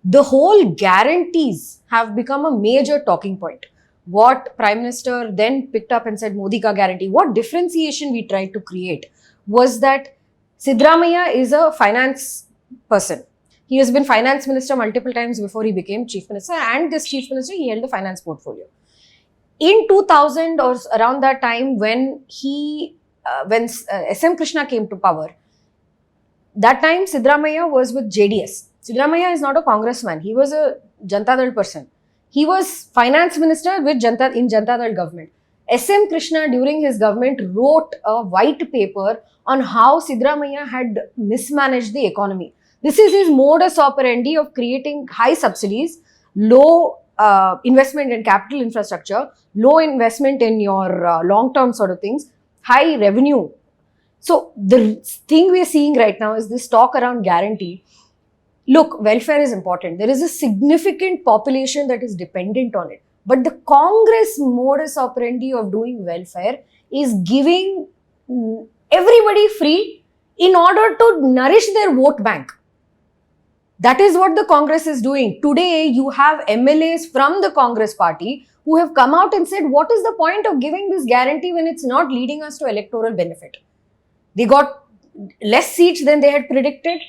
the whole guarantees have become a major talking point. What Prime Minister then picked up and said, Modi ka guarantee, what differentiation we tried to create was that Siddaramaiya is a finance person. He has been finance minister multiple times before he became chief minister, and this chief minister, he held the finance portfolio. In 2000 or around that time when SM Krishna came to power, that time Siddaramaiya was with JDS. Siddaramaiya is not a congressman. He was a Janata Dal person. He was finance minister with in Janata Dal government. SM Krishna during his government wrote a white paper on how Siddaramaiya had mismanaged the economy. This is his modus operandi of creating high subsidies, low investment in capital infrastructure, low investment in your long-term sort of things, high revenue. So the thing we are seeing right now is this talk around guarantee. Look, welfare is important. There is a significant population that is dependent on it. But the Congress modus operandi of doing welfare is giving everybody free in order to nourish their vote bank. That is what the Congress is doing. Today, you have MLAs from the Congress party who have come out and said, what is the point of giving this guarantee when it's not leading us to electoral benefit? They got less seats than they had predicted.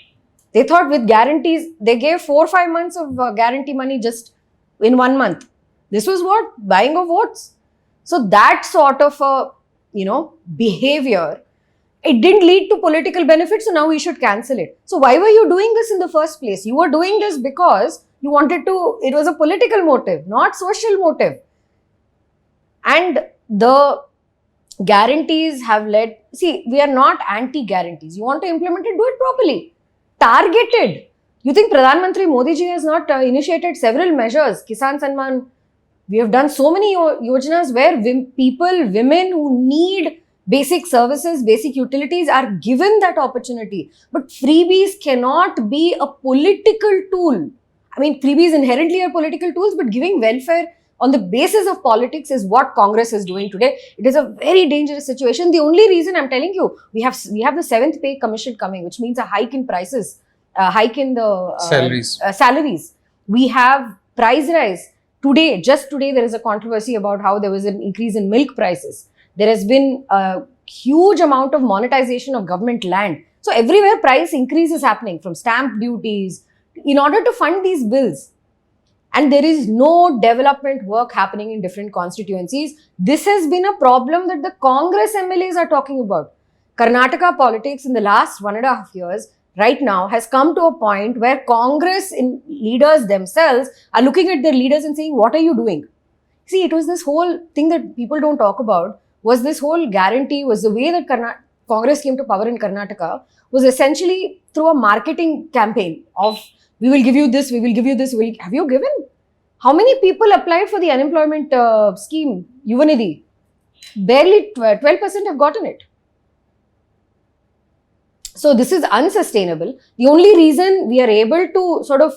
They thought with guarantees, they gave 4 or 5 months of guarantee money just in 1 month. This was what? Buying of votes. So that sort of a, behavior, it didn't lead to political benefits, so now we should cancel it. So why were you doing this in the first place? You were doing this because you wanted to, it was a political motive, not social motive. And the guarantees have led, see, we are not anti-guarantees. You want to implement it, do it properly. Targeted. You think Pradhan Mantri Modi ji has not initiated several measures? Kisan Samman. We have done so many yojanas where women who need basic services, basic utilities are given that opportunity. But freebies cannot be a political tool. I mean, freebies inherently are political tools, but giving welfare on the basis of politics is what Congress is doing today. It is a very dangerous situation. The only reason I'm telling you, we have the 7th pay commission coming, which means a hike in prices, a hike in the salaries. We have price rise. Just today, there is a controversy about how there was an increase in milk prices. There has been a huge amount of monetization of government land. So everywhere price increase is happening, from stamp duties, in order to fund these bills. and there is no development work happening in different constituencies. This has been a problem that the Congress MLAs are talking about. Karnataka politics in the last 1.5 years right now has come to a point where Congress leaders themselves are looking at their leaders and saying, what are you doing? See, it was this whole thing that people don't talk about, was this whole guarantee, was the way that Congress came to power in Karnataka was essentially through a marketing campaign of, we will give you this, we will give you this. Have you given? How many people applied for the unemployment scheme, Yuvanidhi? Barely 12% have gotten it. So this is unsustainable. The only reason we are able to sort of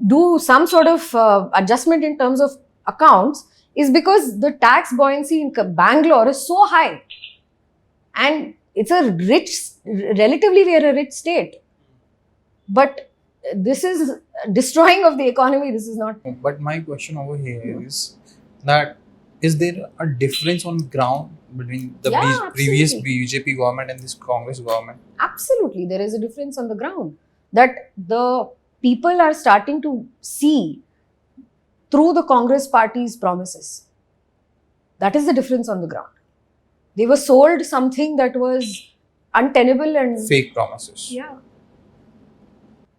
do some sort of adjustment in terms of accounts is because the tax buoyancy in Bangalore is so high. And it's a rich, relatively we are a rich state. But this is destroying of the economy. This is not. But my question over here is that is there a difference on ground between the Yeah, previous absolutely. BJP government and this Congress government? Absolutely, there is a difference on the ground that the people are starting to see through the Congress party's promises. That is the difference on the ground. They were sold something that was untenable and Fake promises. yeah.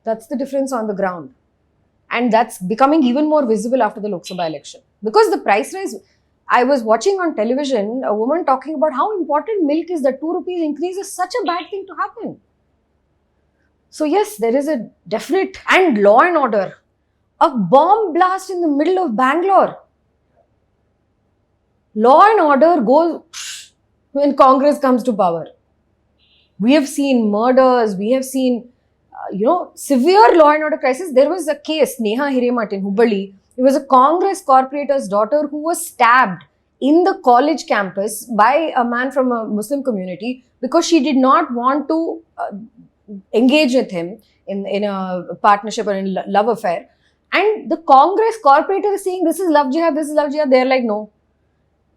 That's the difference on the ground. And that's becoming even more visible after the Lok Sabha election. Because the price rise, I was watching on television a woman talking about how important milk is, that 2 rupees increase is such a bad thing to happen. So yes, there is a definite, and law and order. A bomb blast in the middle of Bangalore. Law and order goes when Congress comes to power. We have seen murders, we have seen severe law and order crisis. There was a case, Neha Hiremat in Hubballi. It was a Congress corporator's daughter who was stabbed in the college campus by a man from a Muslim community because she did not want to engage with him in a partnership or in love affair. And the Congress corporator is saying, this is love jihad, this is love jihad. They're like, no.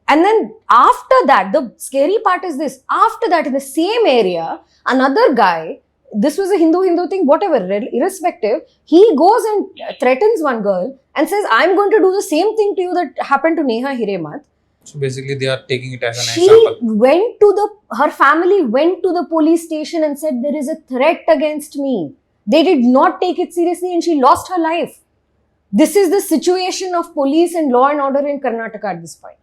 And then after that, the scary part is this. After that, in the same area, another guy, this was a Hindu thing, whatever, irrespective, he goes and threatens one girl and says, I'm going to do the same thing to you that happened to Neha Hiremat. So basically, they are taking it as an She example. her family went to the police station and said, there is a threat against me. They did not take it seriously and she lost her life. This is the situation of police and law and order in Karnataka at this point.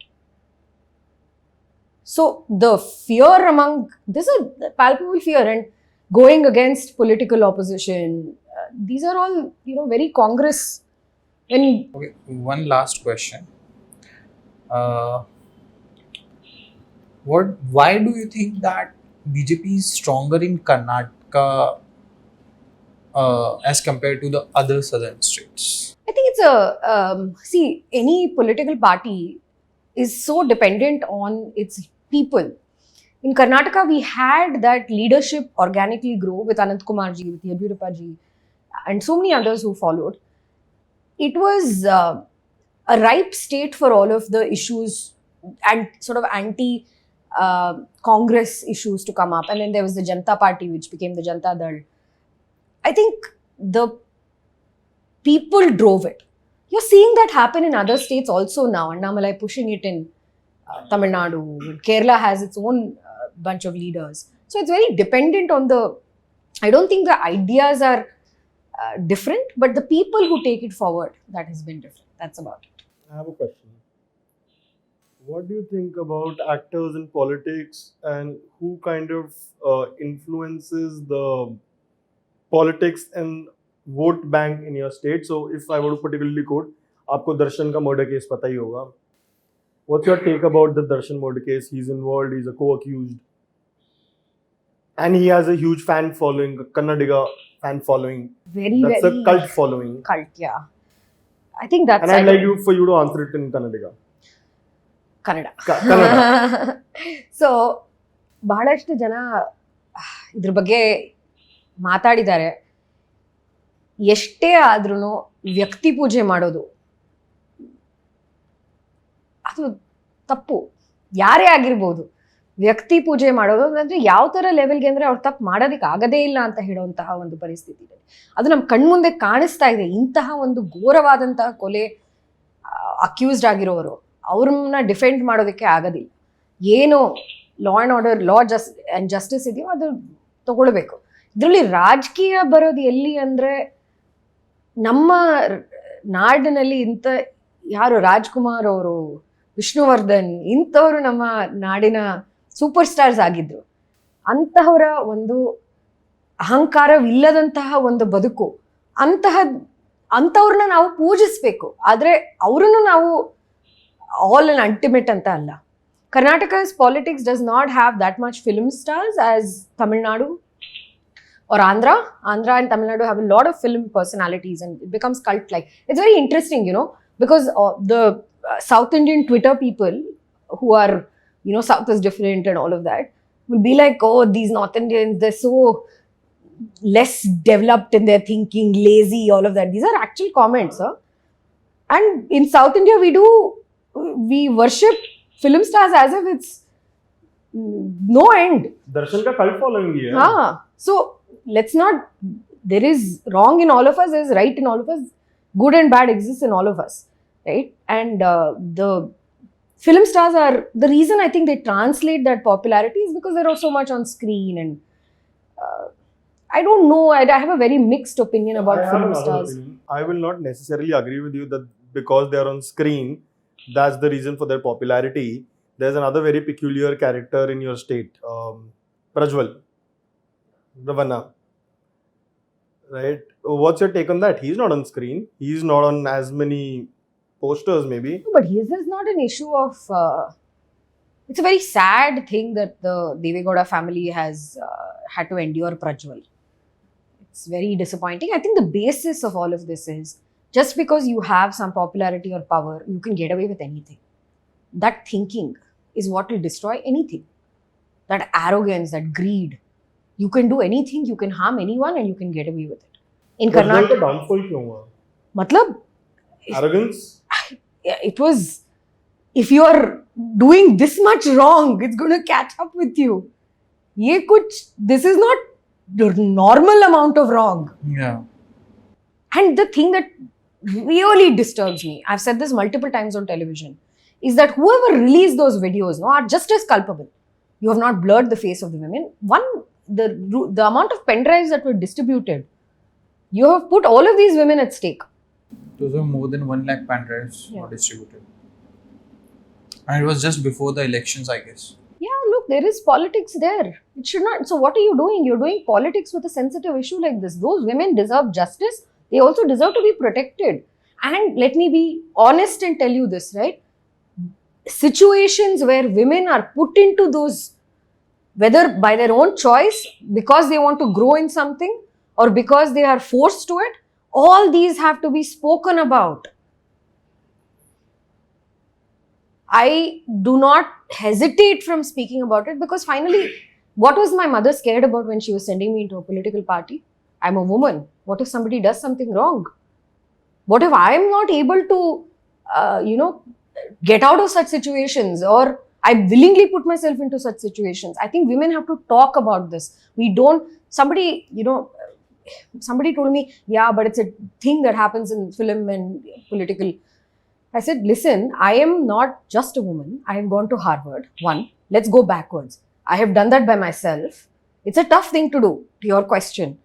So the fear this is a palpable fear, and going against political opposition, these are all, very Congress. Okay, one last question. Why do you think that BJP is stronger in Karnataka as compared to the other southern states? I think it's any political party is so dependent on its people. In Karnataka, we had that leadership organically grow with Anant Kumar ji, with Yediyurappa ji, and so many others who followed. It was a ripe state for all of the issues and sort of anti-Congress issues to come up. And then there was the Janata Party, which became the Janata Dal. I think the people drove it. You're seeing that happen in other states also now. Annamalai pushing it in Tamil Nadu. Kerala has its own bunch of leaders. So it's very dependent on I don't think the ideas are different, but the people who take it forward, that has been different. That's about it. I have a question. What do you think about actors in politics and who kind of influences the politics and vote bank in your state? So if I were to particularly quote, आपको दर्शन का murder case पता ही होगा. What's your take about the Darshan murder case? He's involved, he's a co-accused. And he has a huge fan following, Kannadiga fan following. That's a cult following. Cult, yeah. I think that's... And I'd like for you to answer it in Kannadiga. Kannada. Kannada. So, ಬಹಳಷ್ಟು ಜನ ಇದ್ರ ಬಗ್ಗೆ ಮಾತಾಡಿದ್ದಾರೆ. ಎಷ್ಟೇ ಆದ್ರೂ ವ್ಯಕ್ತಿ ಪೂಜೆ ಮಾಡೋದು ಅದು ತಪ್ಪು. ಯಾರೇ ಆಗಿರ್ಬೋದು, ವ್ಯಕ್ತಿ ಪೂಜೆ ಮಾಡೋದು ಅಂದ್ರೆ ಯಾವ ತರ ಲೆವೆಲ್ಗೆ ಅಂದ್ರೆ ಅವ್ರು ತಪ್ಪು ಮಾಡೋದಕ್ಕೆ ಆಗದೇ ಇಲ್ಲ ಅಂತ ಹೇಳುವಂತಹ ಒಂದು ಪರಿಸ್ಥಿತಿ ಇದೆ. ಅದು ನಮ್ಮ ಕಣ್ಮುಂದೆ ಕಾಣಿಸ್ತಾ ಇದೆ. ಇಂತಹ ಒಂದು ಘೋರವಾದಂತಹ ಕೊಲೆ ಅಕ್ಯೂಸ್ಡ್ ಆಗಿರೋರು ಅವ್ರನ್ನ ಡಿಫೆಂಡ್ ಮಾಡೋದಕ್ಕೆ ಆಗೋದಿಲ್ಲ. ಏನು law and order, law and justice ಇದೆಯೋ ಅದು ತಗೊಳ್ಬೇಕು. ಇದರಲ್ಲಿ ರಾಜಕೀಯ ಬರೋದು ಎಲ್ಲಿ ಅಂದರೆ, ನಮ್ಮ ನಾಡಿನಲ್ಲಿ ಇಂಥ ಯಾರು ರಾಜ್ಕುಮಾರ್ ಅವರು, ವಿಷ್ಣುವರ್ಧನ್ ಇಂಥವರು ನಮ್ಮ ನಾಡಿನ ಸೂಪರ್ ಸ್ಟಾರ್ಸ್ ಆಗಿದ್ರು. ಅಂತಹವರ ಒಂದು ಅಹಂಕಾರವಿಲ್ಲದಂತಹ ಒಂದು ಬದುಕು, ಅಂಥವ್ರನ್ನ ನಾವು ಪೂಜಿಸ್ಬೇಕು. ಆದರೆ ಅವರನ್ನು ನಾವು ಆಲ್ ಅನ್ ಅಲ್ಟಿಮೇಟ್ ಅಂತ ಅಲ್ಲ. Karnataka's politics does not have that much film stars as Tamil Nadu or Andhra. Andhra and Tamil Nadu have a lot of film personalities and it becomes cult-like. It's very interesting, because the South Indian Twitter people who are, South is different and all of that, will be like, oh, these North Indians, they're so less developed in their thinking, lazy, all of that. These are actual comments. And in South India, we worship film stars as if it's no end. दर्शन का cult following ही है. So let's not, there is wrong in all of us, there is right in all of us, good and bad exists in all of us, right? And the film stars are, the reason I think they translate that popularity is because they're so much on screen. And I don't know, I have a very mixed opinion about film stars. I will not necessarily agree with you that because they are on screen, that's the reason for their popularity. There's another very peculiar character in your state, Prajwal Ravana, right? What's your take on that? He's not on screen. He's not on as many posters, maybe. But his is not an issue of. It's a very sad thing that the Devegowda family has had to endure Prajwal. It's very disappointing. I think the basis of all of this is, just because you have some popularity or power, you can get away with anything. That thinking is what will destroy anything. That arrogance, that greed. You can do anything, you can harm anyone and you can get away with it. In Karnataka, downfall क्यों हुआ? मतलब Arrogance? It was, if you are doing this much wrong, it's going to catch up with you. This is not the normal amount of wrong. Yeah. And the thing that really disturbs me, I've said this multiple times on television, is that whoever released those videos are just as culpable. You have not blurred the face of the women. The amount of pen drives that were distributed, you have put all of these women at stake. Those were more than 1 lakh pen drives were distributed. And it was just before the elections, I guess. Yeah, look, there is politics there. It should not. So what are you doing? You're doing politics with a sensitive issue like this. Those women deserve justice. They also deserve to be protected. And let me be honest and tell you this, right? Situations where women are put into those, whether by their own choice, because they want to grow in something, or because they are forced to it, all these have to be spoken about. I do not hesitate from speaking about it, because finally, what was my mother scared about when she was sending me into a political party? I'm a woman. What if somebody does something wrong? What if I am not able to, get out of such situations, or I willingly put myself into such situations? I think women have to talk about this. Somebody told me, yeah, but it's a thing that happens in film and political. I said, listen, I am not just a woman. I have gone to Harvard. One, let's go backwards. I have done that by myself. It's a tough thing to do, to your question.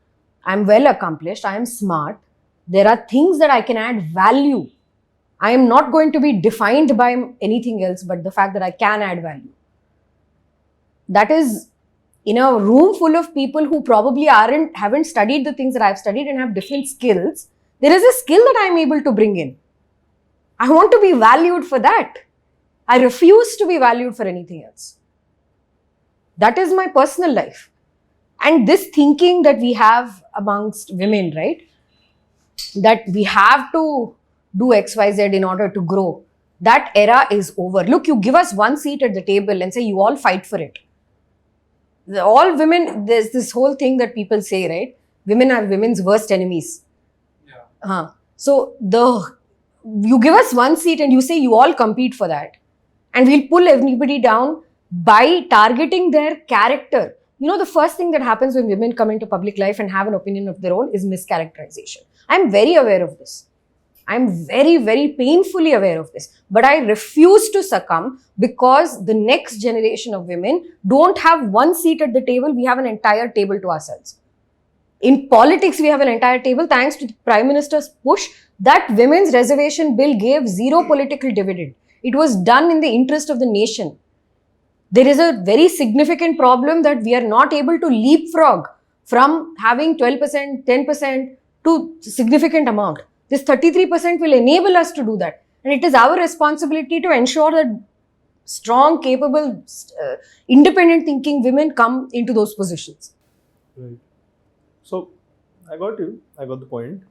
I'm well accomplished. I am smart. There are things that I can add value. I am not going to be defined by anything else but the fact that I can add value. That is, in a room full of people who probably haven't studied the things that I've studied and have different skills, there is a skill that I'm able to bring in. I want to be valued for that. I refuse to be valued for anything else. That is my personal life. And this thinking that we have amongst women, right? That we have to do XYZ in order to grow. That era is over. Look, you give us one seat at the table and say you all fight for it. All women, there's this whole thing that people say, right? Women are women's worst enemies. Yeah. So you give us one seat and you say you all compete for that. And we'll pull everybody down by targeting their character. You know, the first thing that happens when women come into public life and have an opinion of their own is mischaracterization. I'm very aware of this. I'm very, very painfully aware of this. But I refuse to succumb because the next generation of women don't have one seat at the table. We have an entire table to ourselves. In politics, we have an entire table. Thanks to the Prime Minister's push, that women's reservation bill gave zero political dividend. It was done in the interest of the nation. There is a very significant problem that we are not able to leapfrog from having 12%, 10% to significant amount. This 33% will enable us to do that. And it is our responsibility to ensure that strong, capable, independent thinking women come into those positions. Right. So, I got you. I got the point.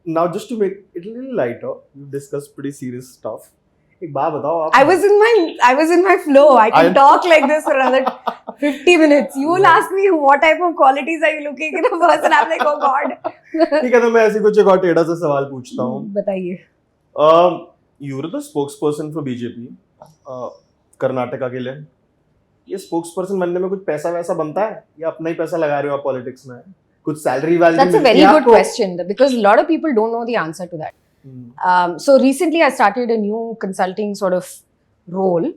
Now, just to make it a little lighter, we've discussed pretty serious stuff. एक बात बताओ आप. I was in my flow. I can talk like this for another 50 minutes. You will ask me what type of qualities are you looking in a person. I'm like, oh God. ठीक है, तो मैं ऐसे कुछ एक और टेढ़ा सा सवाल पूछता हूँ. बताइए. You were the spokesperson for BJP, Karnataka के लिए. ये spokesperson बनने में कुछ पैसा वैसा बनता है या अपना ही पैसा लगा रहे हो आप पॉलिटिक्स में? कुछ salary वैलरी? That's a very good question because a lot of people don't know the answer to that. So recently I started a new consulting sort of role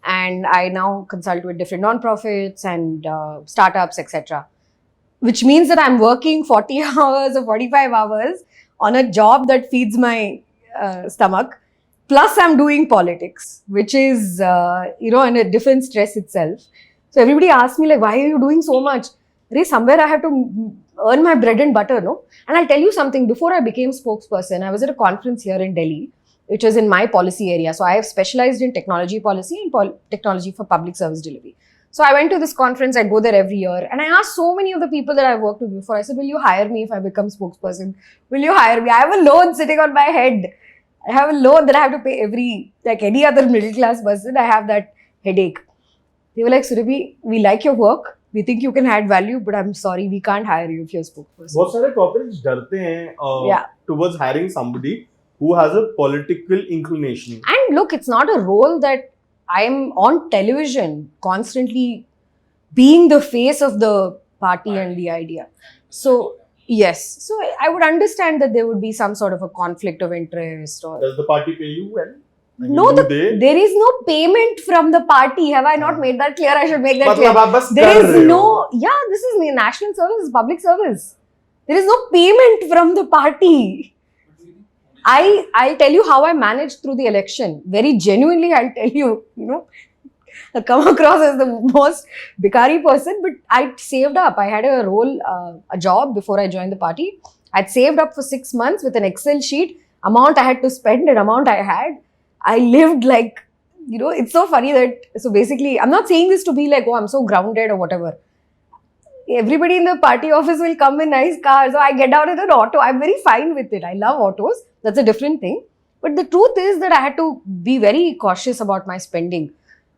and I now consult with different non-profits and startups, etc. Which means that I'm working 40 hours or 45 hours on a job that feeds my stomach. Plus I'm doing politics, which is, in a different stress itself. So everybody asks me like, why are you doing so much? Somewhere I have to earn my bread and butter, no? And I'll tell you something, before I became spokesperson, I was at a conference here in Delhi, which was in my policy area. So I have specialized in technology policy and technology for public service delivery. So I went to this conference, I'd go there every year. And I asked so many of the people that I've worked with before, I said, will you hire me if I become spokesperson? Will you hire me? I have a loan sitting on my head. I have a loan that I have to pay like any other middle class person, I have that headache. They were like, Surabhi, we like your work. We think you can add value, but I'm sorry, we can't hire you if you're a spokesperson. बहुत सारे corporates डरते हैं towards hiring somebody who has a political inclination. And look, it's not a role that I'm on television constantly being the face of the party and the idea. So, yes. So, I would understand that there would be some sort of a conflict of interest. Or does the party pay you well? I mean, no, there is no payment from the party. Have I not made that clear? I should make that clear. There is no, this is national service, public service. There is no payment from the party. I'll tell you how I managed through the election. Very genuinely, I'll tell you, I come across as the most bikari person, but I saved up. I had a job before I joined the party. I'd saved up for 6 months with an Excel sheet, amount I had to spend and amount I had. I lived like, it's so funny that, so basically, I'm not saying this to be like, oh, I'm so grounded or whatever. Everybody in the party office will come in nice cars. So I get out in an auto. I'm very fine with it. I love autos. That's a different thing. But the truth is that I had to be very cautious about my spending.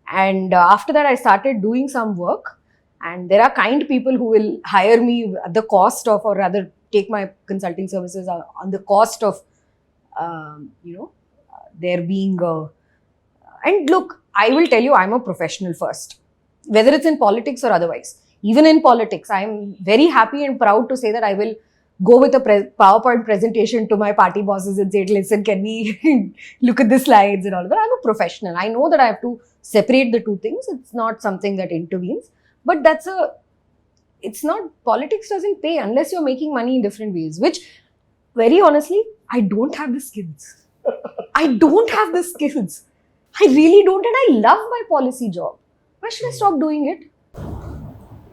And after that, I started doing some work. And there are kind people who will hire me at the cost of, or rather take my consulting services on the cost of, there being and look, I will tell you, I'm a professional first, whether it's in politics or otherwise. Even in politics, I'm very happy and proud to say that I will go with a PowerPoint presentation to my party bosses and say, listen, can we look at the slides and all. But I'm a professional. I know that I have to separate the two things. It's not something that intervenes. But it's not, politics doesn't pay unless you're making money in different ways, which very honestly, I don't have the skills. I don't have the skills. I really don't, and I love my policy job. Why should I stop doing it?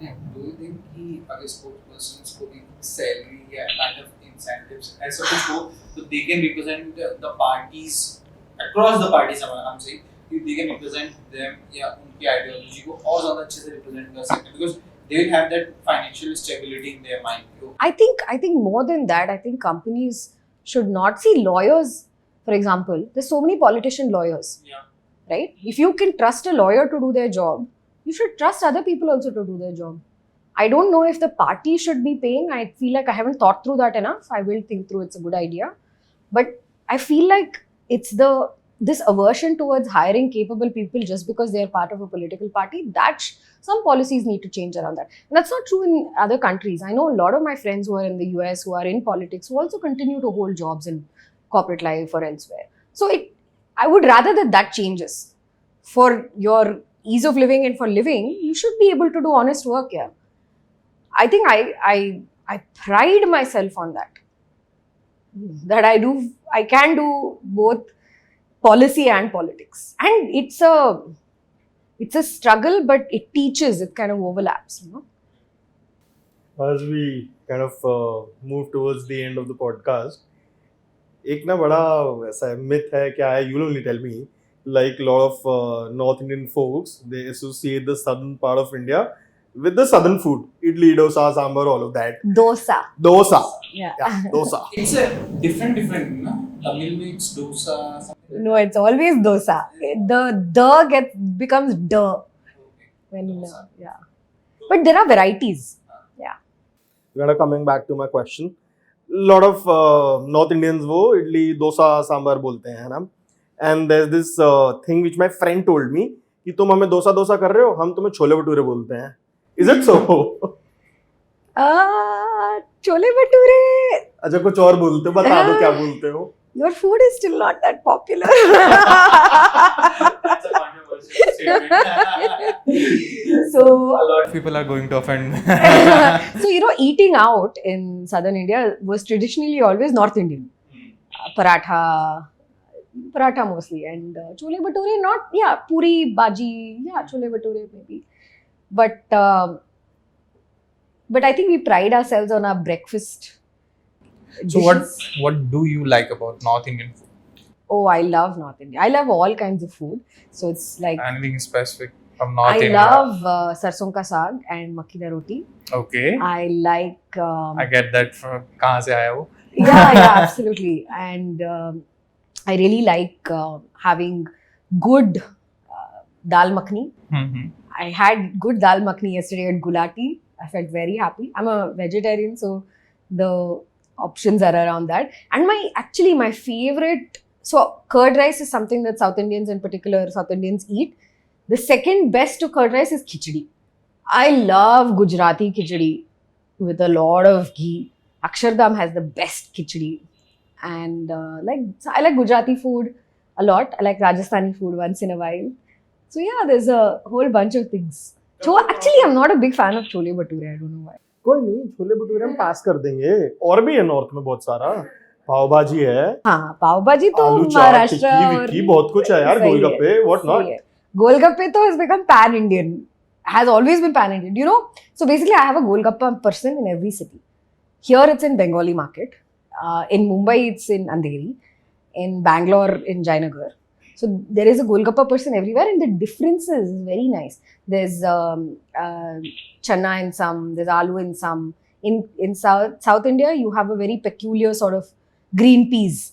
Yeah. Do you think कि अगर spokespersons को भी salary या kind of incentives ऐसा कुछ हो तो they can represent the parties across the parties, I'm saying they can represent them या उनकी ideology को और ज़्यादा अच्छे से represent कर सकते हैं because they will have that financial stability in their mind. I think more than that, I think companies should not see lawyers. For example, there's so many politician lawyers, right? If you can trust a lawyer to do their job, you should trust other people also to do their job. I don't know if the party should be paying. I feel like I haven't thought through that enough. I will think through, it's a good idea. But I feel like it's the this aversion towards hiring capable people just because they are part of a political party, some policies need to change around that. And that's not true in other countries. I know a lot of my friends who are in the US, who are in politics, who also continue to hold jobs in corporate life or elsewhere. So I would rather that changes. For your ease of living and for living, you should be able to do honest work here. I think I pride myself on that. That I can do both policy and politics. And it's a struggle, but it teaches, it kind of overlaps, As we kind of move towards the end of the podcast, एक ना बड़ा ऐसा myth है क्या है, you'll only tell me, like a lot of North Indian folks, they associate the southern part of India with the southern food, idli, dosa, sambar, all of that. Dosa. Yeah. Dosa. It's a different, no? Tamil means dosa. Something No, it's always dosa. The becomes duh. When, yeah. But there are varieties. Yeah. Kind of coming back to my question, a lot of North Indians वो idli, dosa, sambar बोलते हैं ना. And there's this thing which my friend told me कि तुम हमें dosa कर रहे हो, हम तुम्हें छोले भटूरे बोलते हैं. Is it so? Chole bhature. अच्छा कुछ और बोलते हो, बता दो क्या बोलते हो. Your food is still not that popular. That's a controversial statement. So A lot of people are going to offend. so eating out in southern India was traditionally always North Indian. Paratha mostly, and chole bhature not, yeah, puri, bhaji, yeah, chole bhature maybe. But I think we pride ourselves on our breakfast. So what do you like about North Indian food? Oh, I love North India. I love all kinds of food. So it's like Anything specific from North I India? love sarson ka saag and makki da roti. Okay. I like I get that from कहाँ से आया वो? yeah, absolutely. And I really like having good dal makhani. Mm-hmm. I had good dal makhani yesterday at Gulati. I felt very happy. I'm a vegetarian, so the options are around that. And my favorite, so curd rice is something that South Indians in particular, South Indians eat. The second best to curd rice is khichdi. I love Gujarati khichdi with a lot of ghee. Akshardham has the best khichdi. And I like Gujarati food a lot. I like Rajasthani food once in a while. So yeah, there's a whole bunch of things. So actually, I'm not a big fan of chole bhature. I don't know why. कोई नहीं, छोले भटूरे हम पास कर देंगे. और भी है north में बहुत सारा. पाव भाजी है. हाँ, पाव भाजी तो आलू चाट, महाराष्ट्र टिक्की, और विक्की, बहुत कुछ है यार. गोलगप्पे, what not? Golgappe to has become pan-Indian. Has always been pan-Indian. So basically, I have a Golgappa person in every city. Here it's in Bengali market. In Mumbai, it's in Andheri. In Bangalore, in Jayanagar. So there is a Golgappa person everywhere, and the differences is very nice. There's chana in some, there's aloo in some. In South India, you have a very peculiar sort of green peas.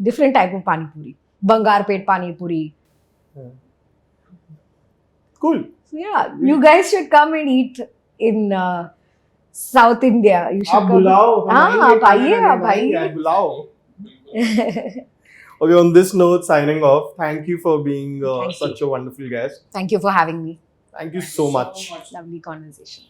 Different type of pani puri. Bangarpet pani puri. Cool. So yeah, you guys should come and eat in South India. You should आप come. बुलाओ. आप आइए. बुलाओ. Okay, on this note, signing off. Thank you for being Thank such a wonderful guest. Thank you for having me. Thank you so much. Lovely conversation.